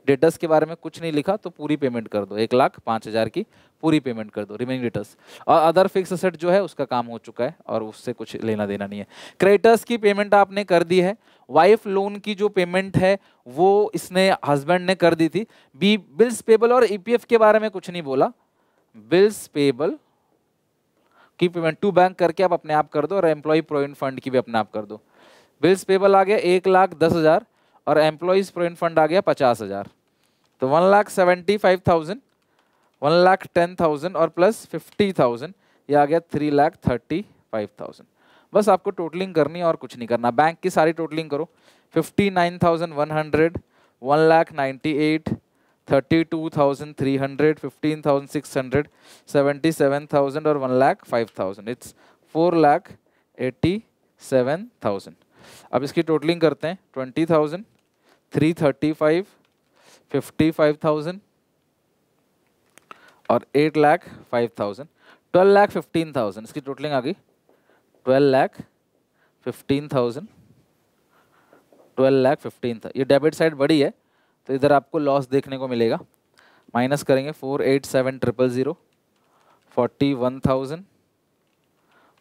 डेटर्स के बारे में कुछ नहीं लिखा तो पूरी पेमेंट कर दो, 1,05,000 की पूरी पेमेंट कर दो रिमेनिंग डेटर्स। और अदर फिक्स असेट जो है उसका काम हो चुका है और उससे कुछ लेना देना नहीं है। क्रेडिटर्स की पेमेंट आपने कर दी है। वाइफ लोन की जो पेमेंट है वो इसने हस्बैंड ने कर दी थी। बिल्स पेबल और ईपीएफ के बारे में कुछ नहीं बोला। बिल्स पेबल की पेमेंट टू बैंक करके आप अपने आप कर दो, और एम्प्लॉय प्रोविडेंट फंड की भी अपने आप कर दो। बिल्स पेबल आ गया 1,10,000 और एम्प्लॉयज प्रोविडेंट फंड आ गया 50,000, तो 1,75,000, 1,10,000 और प्लस 50,000, ये आ गया 3,35,000। बस आपको टोटलिंग करनी है और कुछ नहीं करना। बैंक की सारी टोटलिंग करो, 59,100, 1,98,000, 32,300, 15,600, 77,000 और 1,05,000, इट्स 4,87,000। अब इसकी टोटलिंग करते हैं, 20,000, 335, 55,000 और 8,05,000, 12,15,000। इसकी टोटलिंग आ गई 12,15,000, 12,15,000। ये डेबिट साइड बड़ी है तो इधर आपको लॉस देखने को मिलेगा। माइनस करेंगे 487,000, 41,000,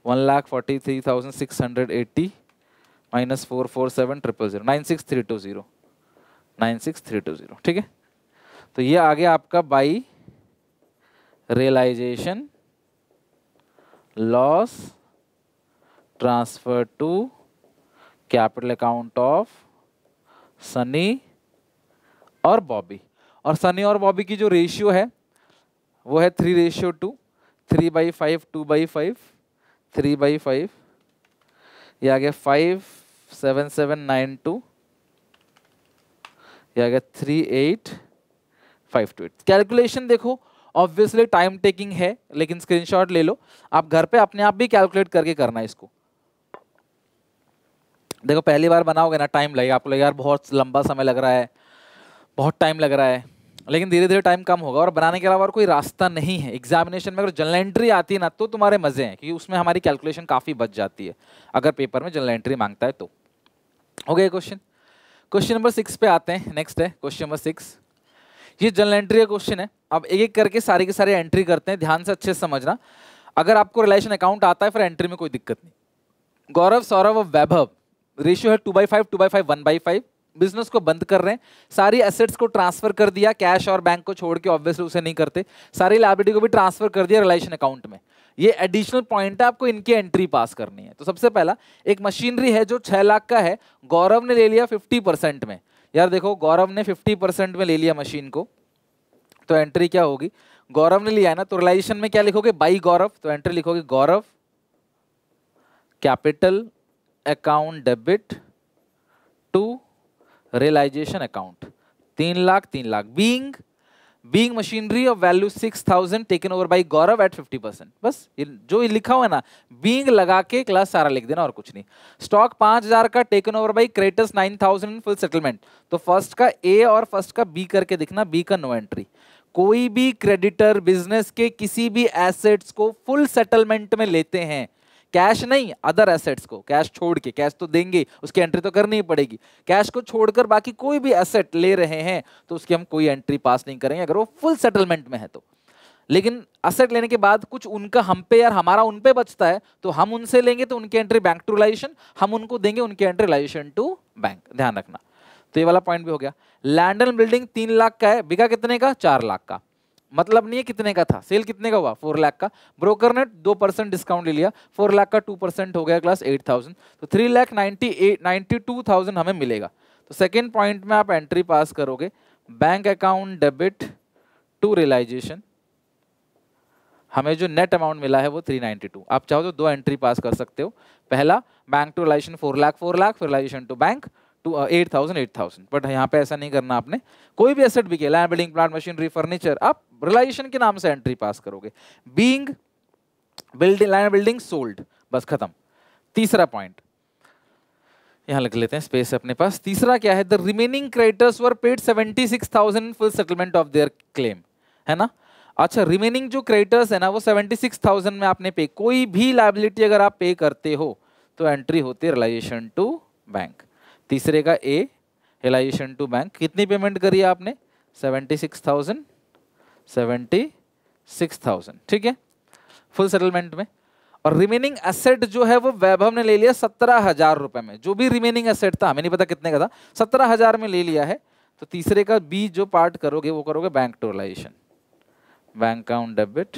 1,43,680 माइनस 447,000, 96,320, 96,320। ठीक है, तो ये आ गया आपका by realisation loss transfer to capital account of Sunny और बॉबी। और सनी और बॉबी की जो रेशियो है वो है 3:2, 3/5, 2/5, 3/5, ये आ गया 57792, ये आ गया 38,528। कैलकुलेशन देखो ऑब्वियसली टाइम टेकिंग है, लेकिन स्क्रीनशॉट ले लो, आप घर पे अपने आप भी कैलकुलेट करके करना है इसको। देखो पहली बार बनाओगे ना टाइम लगेगा, आपको लगेगा यार बहुत लंबा समय लग रहा है, बहुत टाइम लग रहा है, लेकिन धीरे धीरे टाइम कम होगा। और बनाने के अलावा और कोई रास्ता नहीं है। एग्जामिनेशन में अगर जनरल एंट्री आती है ना तो तुम्हारे मजे हैं, क्योंकि उसमें हमारी कैलकुलेशन काफी बच जाती है अगर पेपर में जनरल एंट्री मांगता है तो। हो गया क्वेश्चन। क्वेश्चन नंबर 6 पे आते हैं। नेक्स्ट है क्वेश्चन नंबर 6। ये जनरल एंट्री का क्वेश्चन है। अब एक एक करके सारी की सारी एंट्री करते हैं, ध्यान से अच्छे से समझना। अगर आपको रिलेशन अकाउंट आता है फिर एंट्री में कोई दिक्कत नहीं। गौरव, सौरभ और वैभव, रेशियो है 2/5, 2/5, 1/5। बिजनेस को बंद कर रहे हैं, सारी एसेट्स को ट्रांसफर कर दिया, कैश और बैंक को छोड़ के, ऑब्वियसली उसे नहीं करते। सारी लायबिलिटी को भी ट्रांसफर कर दिया रिलेशन अकाउंट में। ये एडिशनल पॉइंट है, आपको इनकी एंट्री पास करनी है। तो सबसे पहला एक मशीनरी है जो 6 लाख का है, गौरव ने ले लिया 50% में। यार देखो गौरव ने 50% में ले लिया मशीन को, तो एंट्री क्या होगी, गौरव ने लिया है ना, तो रिलाइजेशन में क्या लिखोगे, बाई गौरव, तो एंट्री लिखोगे Gaurav capital account debit to realisation account 3 lakh 3 lakh. Being machinery of value 6,000 taken over by Gaurav at 50%। बस जो लिखा हुआ है ना, बीइंग लगा के क्लास सारा लिख देना और कुछ नहीं। स्टॉक 5,000 का taken over by creditors 9,000 in full settlement. तो फर्स्ट का ए और फर्स्ट का बी करके दिखना, बी का नो एंट्री। कोई भी क्रेडिटर बिजनेस के किसी भी एसेट्स को फुल सेटलमेंट में लेते हैं, कैश नहीं, अदर एसेट्स को, कैश छोड़ के, कैश तो देंगे उसकी एंट्री तो करनी ही पड़ेगी, कैश को छोड़कर बाकी कोई भी एसेट ले रहे हैं तो उसकी हम कोई एंट्री पास नहीं करेंगे अगर वो फुल सेटलमेंट में है तो। लेकिन असेट लेने के बाद कुछ उनका हम पे या हमारा उन पे बचता है तो हम उनसे लेंगे तो उनकी एंट्री बैंक टू रिलाइजेशन, हम उनको देंगे उनकी एंट्री रिलाइजेशन टू बैंक, ध्यान रखना। तो ये वाला पॉइंट भी हो गया। लैंड एंड बिल्डिंग 3 लाख का है, बिका कितने का? 4 लाख का, मतलब नहीं है कितने का था, सेल कितने का हुआ? 4 लाख का, ब्रोकर ने 2% डिस्काउंट ले लिया, 4 लाख का 2% हो गया क्लास 8,000, तो 3,92,000 हमें मिलेगा। तो सेकेंड पॉइंट में आप एंट्री पास करोगे bank account debit to realisation, हमें जो नेट अमाउंट मिला है वो 392। आप चाहो तो 2 एंट्री पास कर सकते हो, पहला बैंक टू रियलाइजेशन 4 लाख, फिर realisation to bank to 8,000, but यहाँ पे ऐसा नहीं करना आपने। कोई भी एसेट बिके, land building plant machinery furniture, आप रियलाइजेशन के नाम से एंट्री पास करोगे। Being building land building sold, बस खत्म। तीसरा पॉइंट यहाँ लिख लेते हैं, स्पेस है अपने पास। तीसरा क्या है? The remaining creditors were paid 76,000 full settlement of their claim, है ना। अच्छा, रिमेनिंग जो क्रेडिटर्स है ना वो 76,000 में आपने पे, कोई भी लायबिलिटी अगर आप पे करते हो तो एंट्री होती है रियलाइजेशन टू बैंक। तीसरे का ए, रियलाइजेशन टू बैंक, कितनी पेमेंट करी है आपने? 76,000, ठीक है, फुल सेटलमेंट में। और रिमेनिंग एसेट जो है वो वैभव ने ले लिया 17,000 रुपए में, जो भी रिमेनिंग एसेट था, हमें नहीं पता कितने का था, 17,000 में ले लिया है। तो तीसरे का बी जो पार्ट करोगे वो करोगे bank to realisation, bank account debit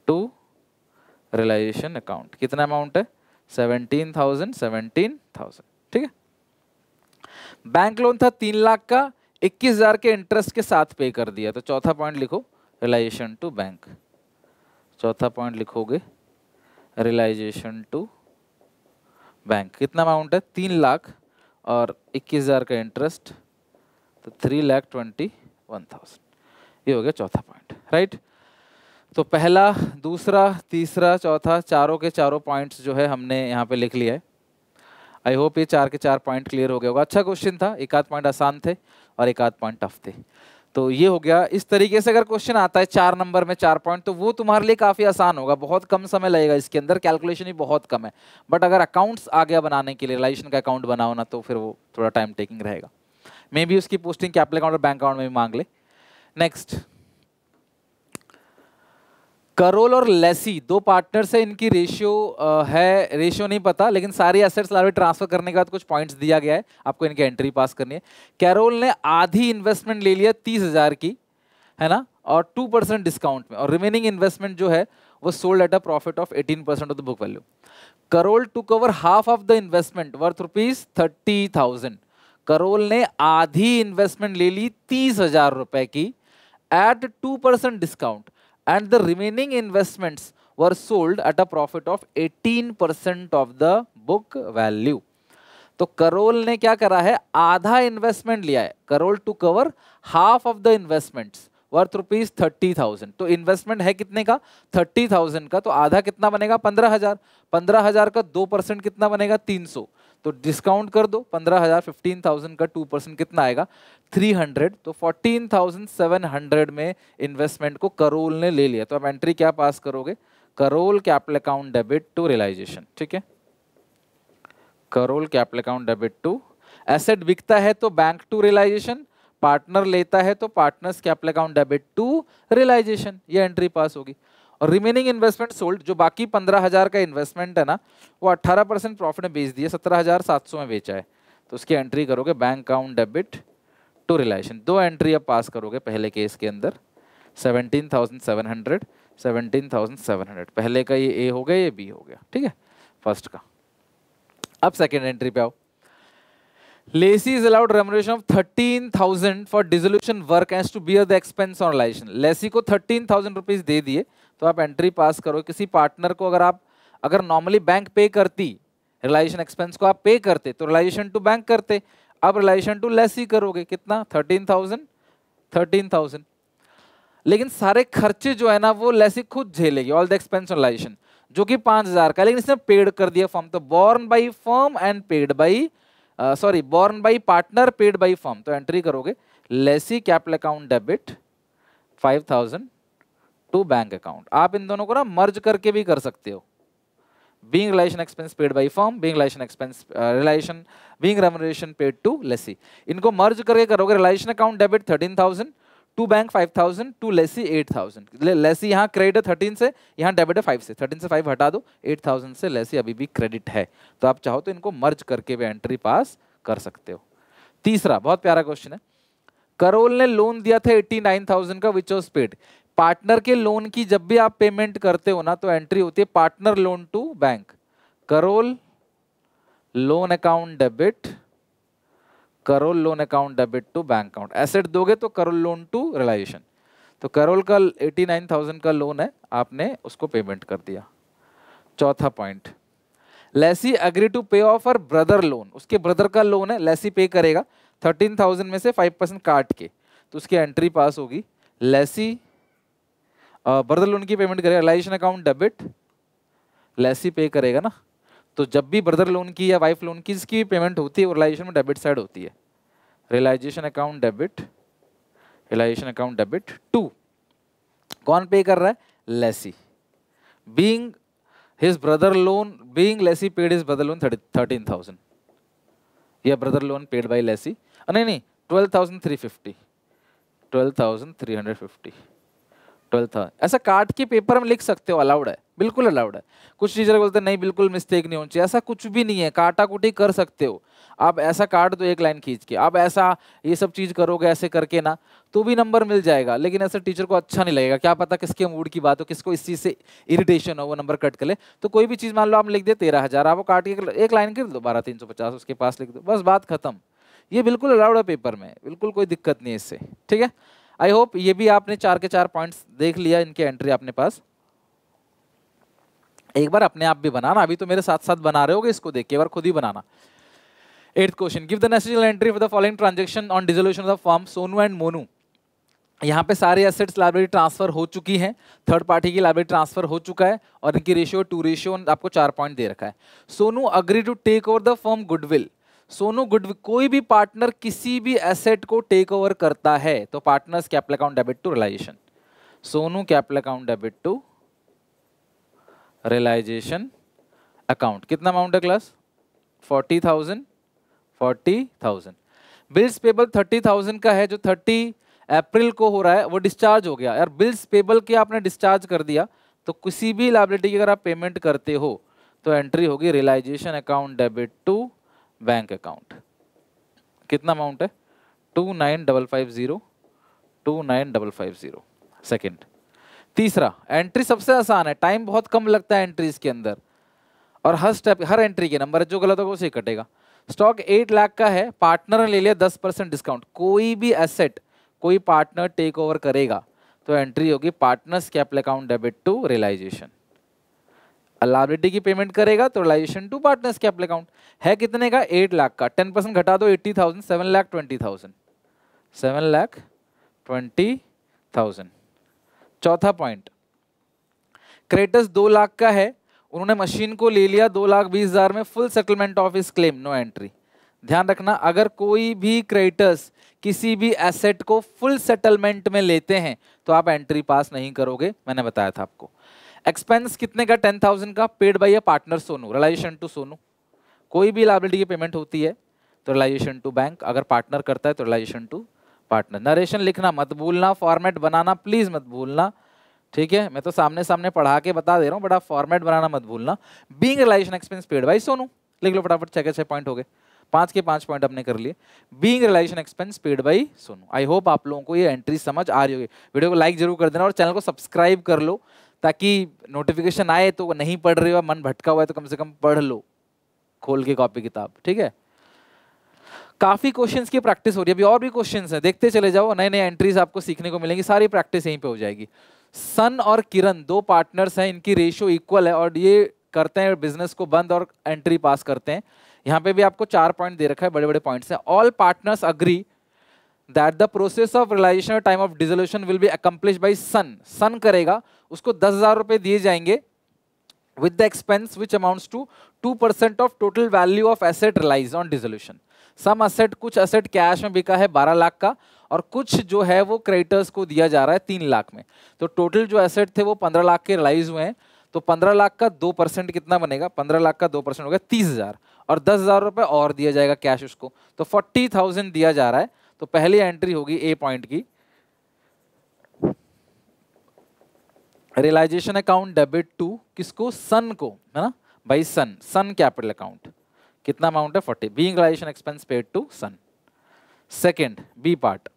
to realisation account. कितना अमाउंट है? 17,000, ठीक है। बैंक लोन था 3 लाख का, 21,000 के इंटरेस्ट के साथ पे कर दिया, तो चौथा पॉइंट लिखो रियलाइजेशन टू बैंक। चौथा पॉइंट लिखोगे रियलाइजेशन टू बैंक। कितना अमाउंट है? 3 लाख और 21,000 का इंटरेस्ट, तो 3,21,000। ये हो गया चौथा पॉइंट, राइट। तो पहला, दूसरा, तीसरा, चौथा, चारों के चारों पॉइंट्स जो है हमने यहाँ पे लिख लिया है। आई होप ये 4 के 4 पॉइंट क्लियर हो गया होगा। अच्छा क्वेश्चन था, एक आध पॉइंट आसान थे और एक आध पॉइंट टफ थे। तो ये हो गया। इस तरीके से अगर क्वेश्चन आता है 4 नंबर में 4 पॉइंट, तो वो तुम्हारे लिए काफ़ी आसान होगा, बहुत कम समय लगेगा, इसके अंदर कैलकुलेशन ही बहुत कम है। बट अगर अकाउंट्स आ गया बनाने के लिए, रिलेशन का अकाउंट बनाओ ना, तो फिर वो थोड़ा टाइम टेकिंग रहेगा। मे बी उसकी पोस्टिंग कैपिटल अकाउंट और बैंक अकाउंट में भी मांग ले। नेक्स्ट, करोल और लेसी 2 पार्टनर्स है, इनकी रेशियो है, रेशियो नहीं पता, लेकिन सारी एसेट्स लाइबिलिटी ट्रांसफर करने के बाद कुछ पॉइंट्स दिया गया है, आपको इनकी एंट्री पास करनी है। कैरोल ने आधी इन्वेस्टमेंट ले लिया 30,000 की, है ना, और 2% डिस्काउंट में, और रिमेनिंग इन्वेस्टमेंट जो है वो sold at a profit of 18% of the book value. Carol to cover half of the investment worth ₹30,000। Carol ने आधी इन्वेस्टमेंट ले ली 30,000 रुपए की at 2% discount, and the remaining investments were sold at a profit of 18% of the book value। तो करोल ने क्या करा है? आधा इन्वेस्टमेंट लिया है, Carol to cover half of the investments worth ₹30,000। तो इन्वेस्टमेंट है कितने का? 30,000 का, तो आधा कितना बनेगा? 15,000। 15,000 का 2% कितना बनेगा? 300। तो डिस्काउंट कर दो 15,000, 15,000 का 2% कितना आएगा? 300। तो 14,700 में इन्वेस्टमेंट को करोल ने ले लिया। तो अब एंट्री क्या पास करोगे? Carol capital account debit to realisation, ठीक है। Carol capital account debit to, asset बिकता है तो बैंक टू रियलाइजेशन, पार्टनर लेता है तो partners capital account debit to realisation, ये एंट्री पास होगी। और रिमेनिंग इन्वेस्टमेंट सोल्ड, जो बाकी 15,000 का इन्वेस्टमेंट है ना, वो 18% प्रॉफिट में बेच दिया, 17,700 में बेचा है, तो उसकी एंट्री करोगे bank account debit to realisation. 2 entry अब पास करोगे पहले केस के अंदर, 17,700, 17,700। पहले का ये ए हो गया, ये बी हो गया, ठीक है, फर्स्ट का। अब सेकेंड एंट्री पे आओ। Lacy is allowed remuneration of 13,000 for dissolution work as to bear the expense on realization। Lacy को 13,000 रुपीज दे दिए, तो आप एंट्री पास करो। किसी पार्टनर को अगर नॉर्मली बैंक पे करती, रियलाइजेशन एक्सपेंस को आप पे करते, तो रियलाइजेशन टू बैंक करते, अब रियलाइजेशन टू लेसी करोगे। कितना? 13,000। लेकिन सारे खर्चे जो है ना वो लेसी खुद झेलेगी, all the expense on realisation, जो कि 5,000 का, लेकिन इसने पेड कर दिया फर्म। तो borne by firm and paid by borne by partner paid by firm. तो एंट्री करोगे Lacey capital account debit 5,000 to bank account. आप इन दोनों को ना मर्ज करके भी कर सकते हो। being realization expense paid by firm, being realization expense being remuneration paid to lessee। इनको मर्ज करके करोगे। Realisation account debit 13,000 to bank 5,000 to लेसी 8,000। लेसी यहाँ क्रेडिट है 13 से, यहाँ डेबिट है 5 से। 13 से 5 हटा दो, 8,000 से लेसी अभी भी क्रेडिट है। तो आप चाहो तो इनको मर्ज करके भी एंट्री पास कर सकते हो। तीसरा बहुत प्यारा क्वेश्चन है। करोल ने लोन दिया था 89,000 का विच वॉज पेड। पार्टनर के लोन की जब भी आप पेमेंट करते हो ना तो एंट्री होती है पार्टनर लोन टू बैंक। करोल लोन अकाउंट डेबिट, करोल loan account debit to bank account. Asset दोगे तो करोल लोन टू रिलाइजेशन। तो करोल का 89,000 का लोन है, आपने उसको पेमेंट कर दिया। चौथा पॉइंट, लेसी एग्री टू पे ऑफ और ब्रदर लोन। उसके ब्रदर का लोन है, लेसी पे करेगा 13,000 में से 5% काट के, तो उसकी एंट्री पास होगी। लेसी ब्रदर लोन की पेमेंट करेगा, रिलाइजेशन अकाउंट डेबिट, लेसी पे करेगा ना। तो जब भी ब्रदर लोन की या वाइफ लोन की जिसकी पेमेंट होती है वो रिलाइजेशन में डेबिट साइड होती है। Realisation account debit, realisation account debit to, कौन पे कर रहा है? लेसी। Being his brother loan, being लेसी पेड हिज ब्रदर लोन 13,000, या ब्रदर लोन पेड बाय लेसी, नहीं 12,350, 12,350, 12,000। ऐसा काट के पेपर में लिख सकते हो, अलाउड है, बिल्कुल अलाउड है। कुछ टीचर बोलते हैं नहीं बिल्कुल मिस्टेक नहीं होनी चाहिए, ऐसा कुछ भी नहीं है, काटा कुटी कर सकते हो आप। ऐसा काट दो एक लाइन खींच के, आप ऐसा ये सब चीज करोगे ऐसे करके ना तो भी नंबर मिल जाएगा, लेकिन ऐसे टीचर को अच्छा नहीं लगेगा। क्या पता किसके मूड की बात हो, किसको इस चीज से इरिटेशन हो, वो नंबर कट कर ले। तो कोई भी चीज मान लो आप लिख दे 13,000, आप वो काट के एक लाइन कर दो 12,350 उसके पास लिख दो, बस बात खत्म। ये बिल्कुल अलाउड है पेपर में, बिल्कुल कोई दिक्कत नहीं है इससे, ठीक है। आई होप ये भी आपने 4 के 4 पॉइंट्स देख लिया, इनके एंट्री अपने पास। एक बार अपने आप भी बनाना, अभी तो मेरे साथ साथ बना रहे होगे, इसको देख के एक बार खुद ही बनाना। 8th question, give the necessary entry for the following transaction on dissolution of the firm Sonu and Monu. यहाँ पे सारे एसेट्स लायबिलिटी ट्रांसफर हो चुकी हैं, थर्ड पार्टी की लायबिलिटी ट्रांसफर हो चुका है और इनकी रेशियो 2:, आपको 4 पॉइंट दे रखा है। Sonu agree to take over the firm goodwill. Sonu goodwill, कोई भी पार्टनर किसी भी एसेट को टेक ओवर करता है तो partners capital account debit to realisation. Sonu capital account debit to realisation account. कितना अमाउंट है क्लास? 40,000, 40,000। बिल्स पेबल 30,000 का है, जो 30 अप्रैल को हो रहा है, वो डिस्चार्ज हो गया यार। बिल्स पेबल के आपने डिस्चार्ज कर दिया तो किसी भी लायबिलिटी की अगर आप पेमेंट करते हो तो एंट्री होगी realisation account debit to bank account. कितना अमाउंट है? 29,550, 29,550। सेकेंड। तीसरा, एंट्री सबसे आसान है, टाइम बहुत कम लगता है एंट्रीज के अंदर, और हर स्टेप हर एंट्री के नंबर जो गलत होगा उसे कटेगा। स्टॉक 8 लाख का है, पार्टनर ने ले लिया 10% डिस्काउंट। कोई भी एसेट कोई पार्टनर टेक ओवर करेगा तो एंट्री होगी partners capital account debit to realisation. Liability की पेमेंट करेगा तो realisation to partners capital account. है कितने का? 8 लाख का, 10% घटा दो 80,000, 7,20,000, 7,20,000। चौथा पॉइंट, क्रेडिटर्स 2 लाख का है, उन्होंने मशीन को ले लिया 2,20,000 में, फुल सेटलमेंट ऑफ इस क्लेम, नो एंट्री। ध्यान रखना, अगर कोई भी क्रेडिटर्स किसी भी एसेट को फुल सेटलमेंट में लेते हैं तो आप एंट्री पास नहीं करोगे, मैंने बताया था आपको। एक्सपेंस कितने का? 10,000 का, paid by a partner Sonu, realisation to Sonu. कोई भी लायबिलिटी की पेमेंट होती है तो रियलाइजेशन टू बैंक, अगर पार्टनर करता है तो रियलाइजेशन टू पार्टनर। नरेशन लिखना मत भूलना, फॉर्मेट बनाना प्लीज मत भूलना, ठीक है। मैं तो सामने सामने पढ़ा के बता दे रहा हूँ, बड़ा फॉर्मेट बनाना मत भूलना। Being realisation expense paid by Sonu, लिख लो फटाफट, 6 के 6 पॉइंट हो गए, 5 के 5 पॉइंट अपने कर लिए। Being realisation expense paid by Sonu. I hope आप लोगों को ये एंट्री समझ आ रही होगी। वीडियो को लाइक जरूर कर देना और चैनल को सब्सक्राइब कर लो ताकि नोटिफिकेशन आए तो नहीं पढ़ रहे हो, मन भटका हुआ है तो कम से कम पढ़ लो खोल के कॉपी किताब, ठीक है। काफी क्वेश्चंस की प्रैक्टिस हो रही है, अभी और भी क्वेश्चंस हैं, देखते चले जाओ, नए नए एंट्रीज आपको सीखने को मिलेंगी, सारी प्रैक्टिस यहीं पे हो जाएगी। सन और किरण 2 पार्टनर्स हैं, इनकी रेशियो इक्वल है और ये करते हैं बिजनेस को बंद और एंट्री पास करते हैं। यहाँ पे भी आपको 4 पॉइंट दे रखा है, बड़े बड़े पॉइंट्स हैं। All partners agree that the process of realisation time of dissolution will be accomplish by son. Son करेगा, उसको 10,000 रुपए दिए जाएंगे with the expense which amounts to 2% of total value of asset realized on dissolution. Some asset, कुछ asset cash में बिका है 12 लाख का और कुछ जो है वो क्रेडिटर्स को दिया जा रहा है 3 लाख में। तो टोटल जो एसेट थे वो 15 लाख के रिलाइज हुए हैं। तो 15 लाख का 2% कितना बनेगा? 15 लाख का 2% हो गया 30,000 और 10,000 रुपए और दिया जाएगा कैश उसको, तो 40,000 दिया जा रहा है। तो पहली एंट्री होगी ए पॉइंट की, रियलाइजेशन अकाउंट डेबिट टू किसको? सन को, है ना भाई, सन कैपिटल अकाउंट। कितना अमाउंट है? 40, being realisation expense paid to सन। Second B part,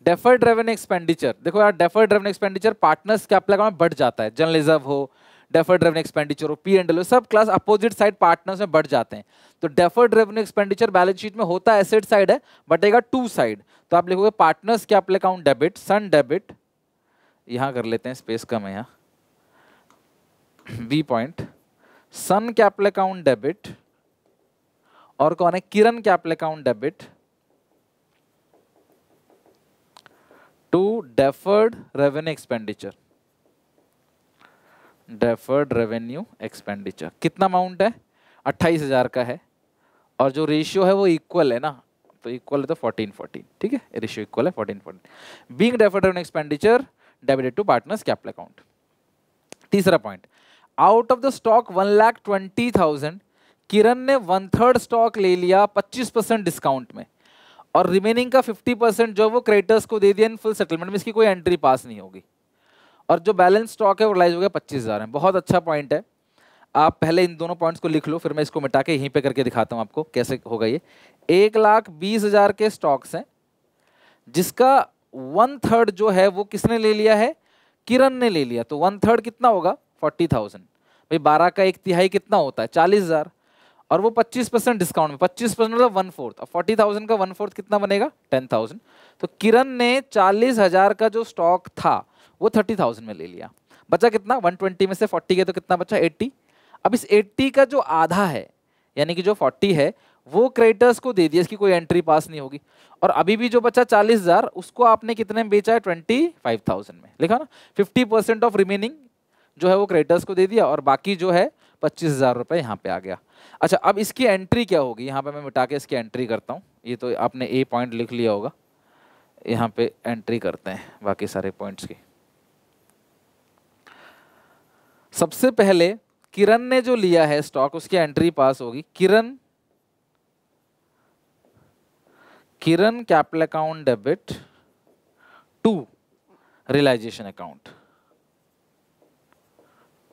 deferred revenue expenditure. देखो यार, deferred revenue expenditure partners capital account में बढ़ जाता है। जनरल रिजर्व हो, डेफर्ड रेवेन्यू एक्सपेंडिचर हो, P&L हो, सब क्लास अपोजिट साइड पार्टनर्स में बढ़ जाते हैं। तो deferred revenue expenditure balance sheet में होता है एसेट साइड है, बटेगा टू साइड। तो आप लिखोगे partners capital account debit, son debit, यहां कर लेते हैं, स्पेस कम है यहाँ, B point, son capital account debit, और कौन है? Kiran capital account debit to deferred revenue expenditure. Deferred revenue expenditure कितना अमाउंट है? 28,000 का है, और जो रेशियो है वो इक्वल है ना, तो इक्वल है तो 14-14, ठीक है, रेशियो इक्वल है 14-14। Being deferred revenue expenditure debited to partners capital account. तीसरा point, out of the stock 1,20,000 Kiran ने 1/3 स्टॉक ले लिया 25% डिस्काउंट में, और रिमेनिंग का 50% जो वो क्रेडिटर्स को दे दिया इन फुल सेटलमेंट में, इसकी कोई एंट्री पास नहीं होगी, और जो बैलेंस स्टॉक है वो रिलाइज हो गया 25,000 है। बहुत अच्छा पॉइंट है, आप पहले इन दोनों पॉइंट्स को लिख लो, फिर मैं इसको मिटा के यहीं पे करके दिखाता हूं आपको कैसे होगा ये। 1,20,000 के स्टॉक्स हैं, जिसका 1/3 जो है वो किसने ले लिया है? किरण ने ले लिया। तो 1/3 कितना होगा? 40,000। भाई 12 का 1/3 कितना होता है? 40,000, और वो 25% डिस्काउंट में, 25% मतलब 1/4, और 40,000 का 1/4 कितना बनेगा? 10,000। तो किरण ने 40,000 का जो स्टॉक था वो 30,000 में ले लिया। बचा कितना? 120 में से 40 के तो कितना बचा? 80। अब इस 80 का जो आधा है, यानी कि जो 40 है, वो क्रेडिटर्स को दे दिया, इसकी कोई एंट्री पास नहीं होगी। और अभी भी जो बचा 40,000, उसको आपने कितने में बेचा है? 25,000 में, लिखा ना। 50% ऑफ रिमेनिंग जो है वो क्रेडिटर्स को दे दिया, और बाकी जो है 25,000 रुपए यहाँ पे आ गया। अच्छा, अब इसकी एंट्री क्या होगी? यहाँ पे मैं मिटा के इसकी एंट्री करता हूँ। ये तो आपने ए पॉइंट लिख लिया होगा, यहाँ पे एंट्री करते हैं बाकी सारे पॉइंट्स की। सबसे पहले किरण ने जो लिया है स्टॉक, उसकी एंट्री पास होगी। Kiran capital account debit to realisation account,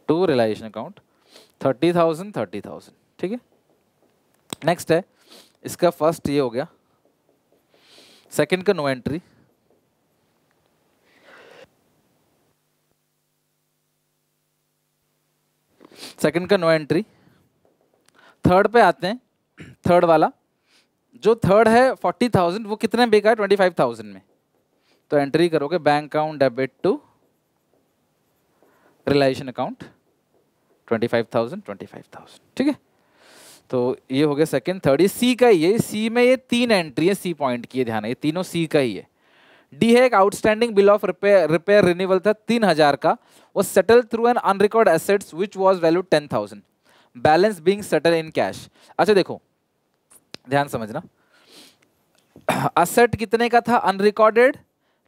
30,000, ठीक है। नेक्स्ट है इसका फर्स्ट, ये हो गया। सेकंड का नो एंट्री, थर्ड पे आते हैं। थर्ड वाला जो थर्ड है 40,000, वो कितने में बिका है? 25,000 में। तो एंट्री करोगे bank account debit to realisation account 25,000, ठीक है। तो ये हो गया सेकंड। थर्ड, ये सी का ही है। सी में ये 3 एंट्री है, सी पॉइंट की, ध्यान है, ये तीनों सी का ही है। डी है एक outstanding bill of repair renewal था 3,000 का, वो settle through an unrecord assets which was valued 10,000, balance being settle in cash. अच्छा देखो, ध्यान समझना, असेट कितने का था? अनरिकॉर्डेड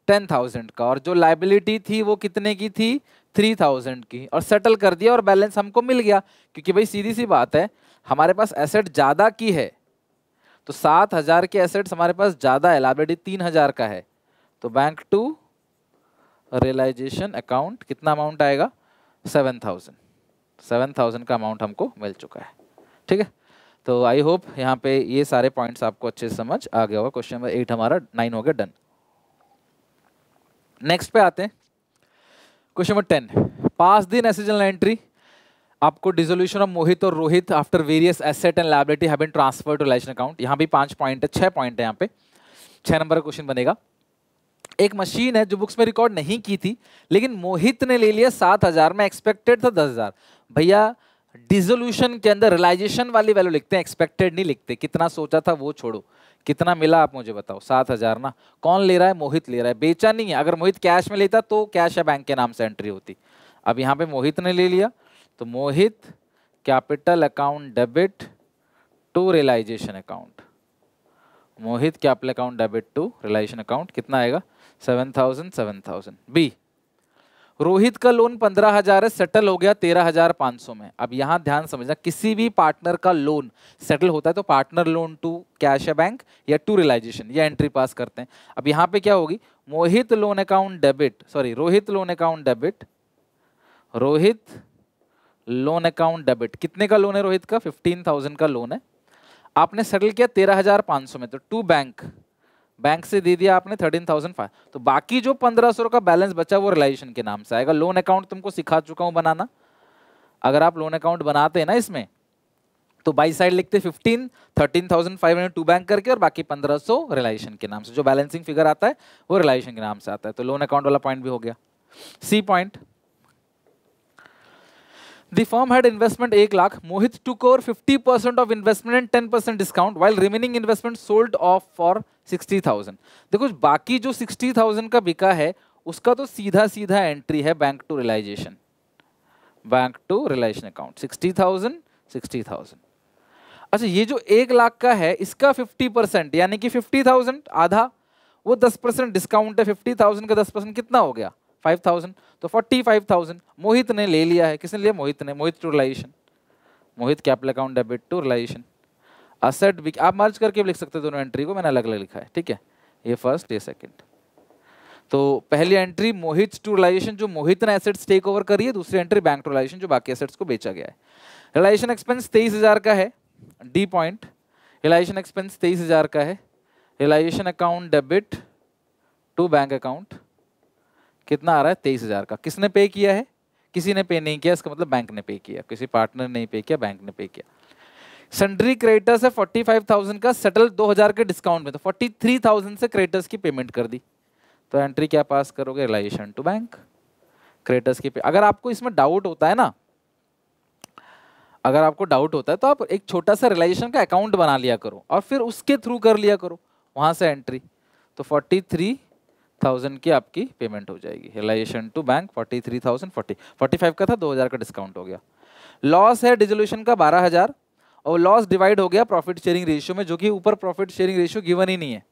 10,000 का, और जो लाइबिलिटी थी वो कितने की थी? 3,000 की, और सेटल कर दिया और बैलेंस हमको मिल गया। क्योंकि भाई सीधी सी बात है, हमारे पास एसेट ज्यादा की है, तो 7,000 के एसेट्स हमारे पास ज्यादा है, लाइबिलिटी 3,000 का है, तो बैंक टू रियलाइजेशन अकाउंट कितना अमाउंट आएगा? 7,000 का अमाउंट हमको मिल चुका है, ठीक है। तो आई होप यहाँ पे ये सारे पॉइंट्स आपको अच्छे से समझ आ गया होगा। क्वेश्चन नंबर 8 हमारा 9 हो गया, डन। नेक्स्ट पे आते हैं, question number 10, pass the necessary journal entry. आपको डिसोल्यूशन ऑफ मोहित और Rohit after various asset and liability have been transferred to realisation account. यहाँ भी 5 पॉइंट है, 6 पॉइंट है यहाँ पे, 6 नंबर का क्वेश्चन बनेगा। एक मशीन है जो बुक्स में रिकॉर्ड नहीं की थी, लेकिन मोहित ने ले लिया 7,000 में, एक्सपेक्टेड था 10,000। भैया डिसोल्यूशन के अंदर रियलाइजेशन वाली वैल्यू लिखते हैं, एक्सपेक्टेड नहीं लिखते। कितना सोचा था वो छोड़ो, कितना मिला आप मुझे बताओ? 7,000 ना। कौन ले रहा है? मोहित ले रहा है, बेचा नहीं है। अगर मोहित कैश में लेता तो कैश या बैंक के नाम से एंट्री होती। अब यहाँ पे मोहित ने ले लिया, तो Mohit capital account debit to realisation account, Mohit capital account debit to realisation account कितना आएगा 7,000। बी, रोहित का लोन 15,000 है, सेटल हो गया 13,500 में। अब यहां ध्यान समझना, किसी भी पार्टनर का लोन सेटल होता है तो पार्टनर लोन टू कैश या बैंक या टू रियलाइजेशन या एंट्री पास करते हैं। अब यहां पे क्या होगी, Mohit loan account debit, sorry Rohit loan account debit, Rohit loan account debit, कितने का लोन है रोहित का 15,000 का लोन है, आपने सेटल किया 13,500 में, तो टू बैंक, बैंक से दे दिया आपने 13,500, तो बाकी जो 1,500 का बैलेंस बचा वो रियलाइजेशन के नाम से आएगा। लोन अकाउंट तुमको सिखा चुका हूं बनाना, अगर आप लोन अकाउंट बनाते हैं ना इसमें तो बाई साइड लिखते 15, 13,500 टू बैंक करके और बाकी 1,500 रियलाइजेशन के नाम से, जो बैलेंसिंग फिगर आता है वो रियलाइजेशन के नाम से आता है। तो लोन अकाउंट वाला पॉइंट भी हो गया। C point, The firm had investment 1 lakh. Mohit took over 50% of investment and 10% discount, while remaining investment sold off for 60,000. देखो बाकी जो 60,000 का बिका है उसका तो सीधा सीधा एंट्री है bank to realisation, bank to realisation account 60,000 60,000। अच्छा, ये जो 1 लाख का है इसका 50% यानी कि 50,000 आधा, वो 10% डिस्काउंट है, 50,000 का 10% कितना हो गया 5,000, तो 45,000 मोहित ने ले लिया है। किसने लिया, मोहित ने, Mohit to realisation, Mohit capital account debit to realisation. Asset आप मर्ज करके भी लिख सकते हो दोनों एंट्री को, मैंने अलग अलग लिखा है, ठीक है, ये फर्स्ट ये सेकंड। तो पहली एंट्री मोहित टू रियलाइजेशन, जो मोहित ने एसेट्स टेक ओवर करी है, दूसरी एंट्री बैंक टू रियलाइजेशन, जो बाकी एसेट्स को बेचा गया है। रियलाइजेशन एक्सपेंस 23,000 का है, डी पॉइंट, रियलाइजेशन एक्सपेंस 23,000 का है। Realisation account debit to bank account कितना आ रहा है 23,000 का। किसने पे किया है, किसी ने पे नहीं किया, इसका मतलब बैंक ने पे किया, किसी पार्टनर ने नहीं पे किया, बैंक ने पे किया। सन्ड्री क्रेडिटर्स है 45,000 का, सेटल 2,000 के डिस्काउंट में, तो 43,000 से क्रेडिटर्स की पेमेंट कर दी, तो एंट्री क्या पास करोगे, रियलाइजेशन टू बैंक, क्रेडिटर्स की अगर आपको इसमें डाउट होता है ना, अगर आपको डाउट होता है तो आप एक छोटा सा रियलाइजेशन का अकाउंट बना लिया करो और फिर उसके थ्रू कर लिया करो, वहां से एंट्री, तो 43,000 की आपकी पेमेंट हो जाएगी। रियलाइजेशन टू बैंक 43,000, 45 का था, 2,000 का डिस्काउंट हो गया। लॉस है डिसोल्यूशन का 12,000 और लॉस डिवाइड हो गया प्रॉफिट शेयरिंग रेशियो में, जो कि ऊपर प्रॉफिट शेयरिंग रेशियो गिवन ही नहीं है,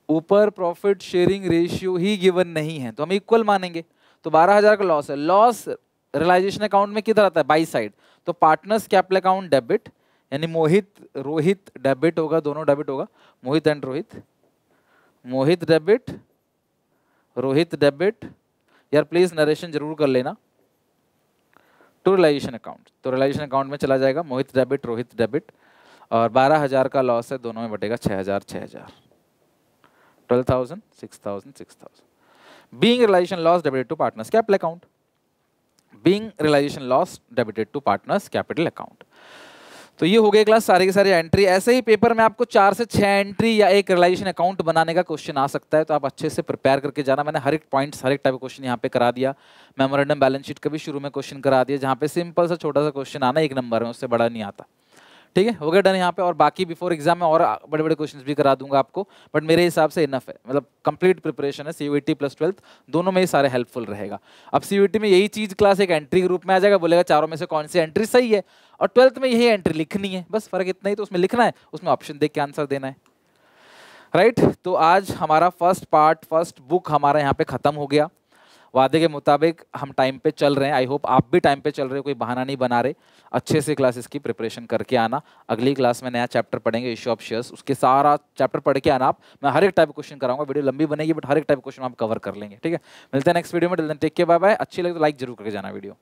ऊपर प्रॉफिट शेयरिंग रेशियो ही गिवन नहीं है, तो हम इक्वल मानेंगे। तो 12,000 का लॉस है, लॉस रियलाइजेशन अकाउंट में किधर आता है, बाई साइड, तो पार्टनर्स कैपिटल अकाउंट डेबिट, यानी मोहित रोहित डेबिट होगा, दोनों डेबिट होगा, Mohit and Rohit, Mohit debit Rohit debit, यार प्लीज नरेशन जरूर कर लेना, टू रियलाइजेशन अकाउंट, तो रियलाइजेशन अकाउंट में चला जाएगा मोहित डेबिट रोहित डेबिट, और 12,000 का लॉस है, दोनों में बटेगा 6,000 6,000, 12,000 6,000 6,000। Being realisation loss debited to partners capital account, being realisation loss debited to partners capital account. तो ये हो गए क्लास सारे के सारे एंट्री। ऐसे ही पेपर में आपको 4 से 6 एंट्री या एक रियलाइजेशन अकाउंट बनाने का क्वेश्चन आ सकता है, तो आप अच्छे से प्रिपेयर करके जाना। मैंने हर एक पॉइंट्स हर एक टाइप का क्वेश्चन यहाँ पे करा दिया, मेमोरेंडम बैलेंस शीट का भी शुरू में क्वेश्चन करा दिया, जहाँ पे सिंपल सा छोटा सा क्वेश्चन आना 1 नंबर में, उससे बड़ा नहीं आता, ठीक है, हो गया डन यहाँ पे। और बाकी बिफोर एग्जाम में और बड़े बड़े क्वेश्चंस भी करा दूंगा आपको, बट मेरे हिसाब से इनफ है, मतलब कंप्लीट प्रिपरेशन है, सीयूईटी प्लस 12th दोनों में ही सारे हेल्पफुल रहेगा। अब सीयूईटी में यही चीज क्लास एक एंट्री के रूप में आ जाएगा, बोलेगा चारों में से कौन सी एंट्री सही है, और 12th में यही एंट्री लिखनी है, बस फर्क इतना ही, तो उसमें लिखना है, उसमें ऑप्शन देख के आंसर देना है, राइट। तो आज हमारा फर्स्ट पार्ट, फर्स्ट बुक हमारा यहाँ पे खत्म हो गया। वादे के मुताबिक हम टाइम पे चल रहे हैं, आई होप आप भी टाइम पे चल रहे हो, कोई बहाना नहीं बना रहे, अच्छे से क्लासेस की प्रिपरेशन करके आना। अगली क्लास में नया चैप्टर पढ़ेंगे, इश्यू ऑफ शेयर्स, उसके सारा चैप्टर पढ़ के आना आप। मैं हर एक टाइप क्वेश्चन कराऊंगा, वीडियो लंबी बनेगी बट हर एक टाइप क्वेश्चन हम कवर कर लेंगे, ठीक है। मिलते हैं नेक्स्ट वीडियो में, टेक केयर, बाय बाय। अच्छी लगे तो लाइक जरूर करके जाना वीडियो।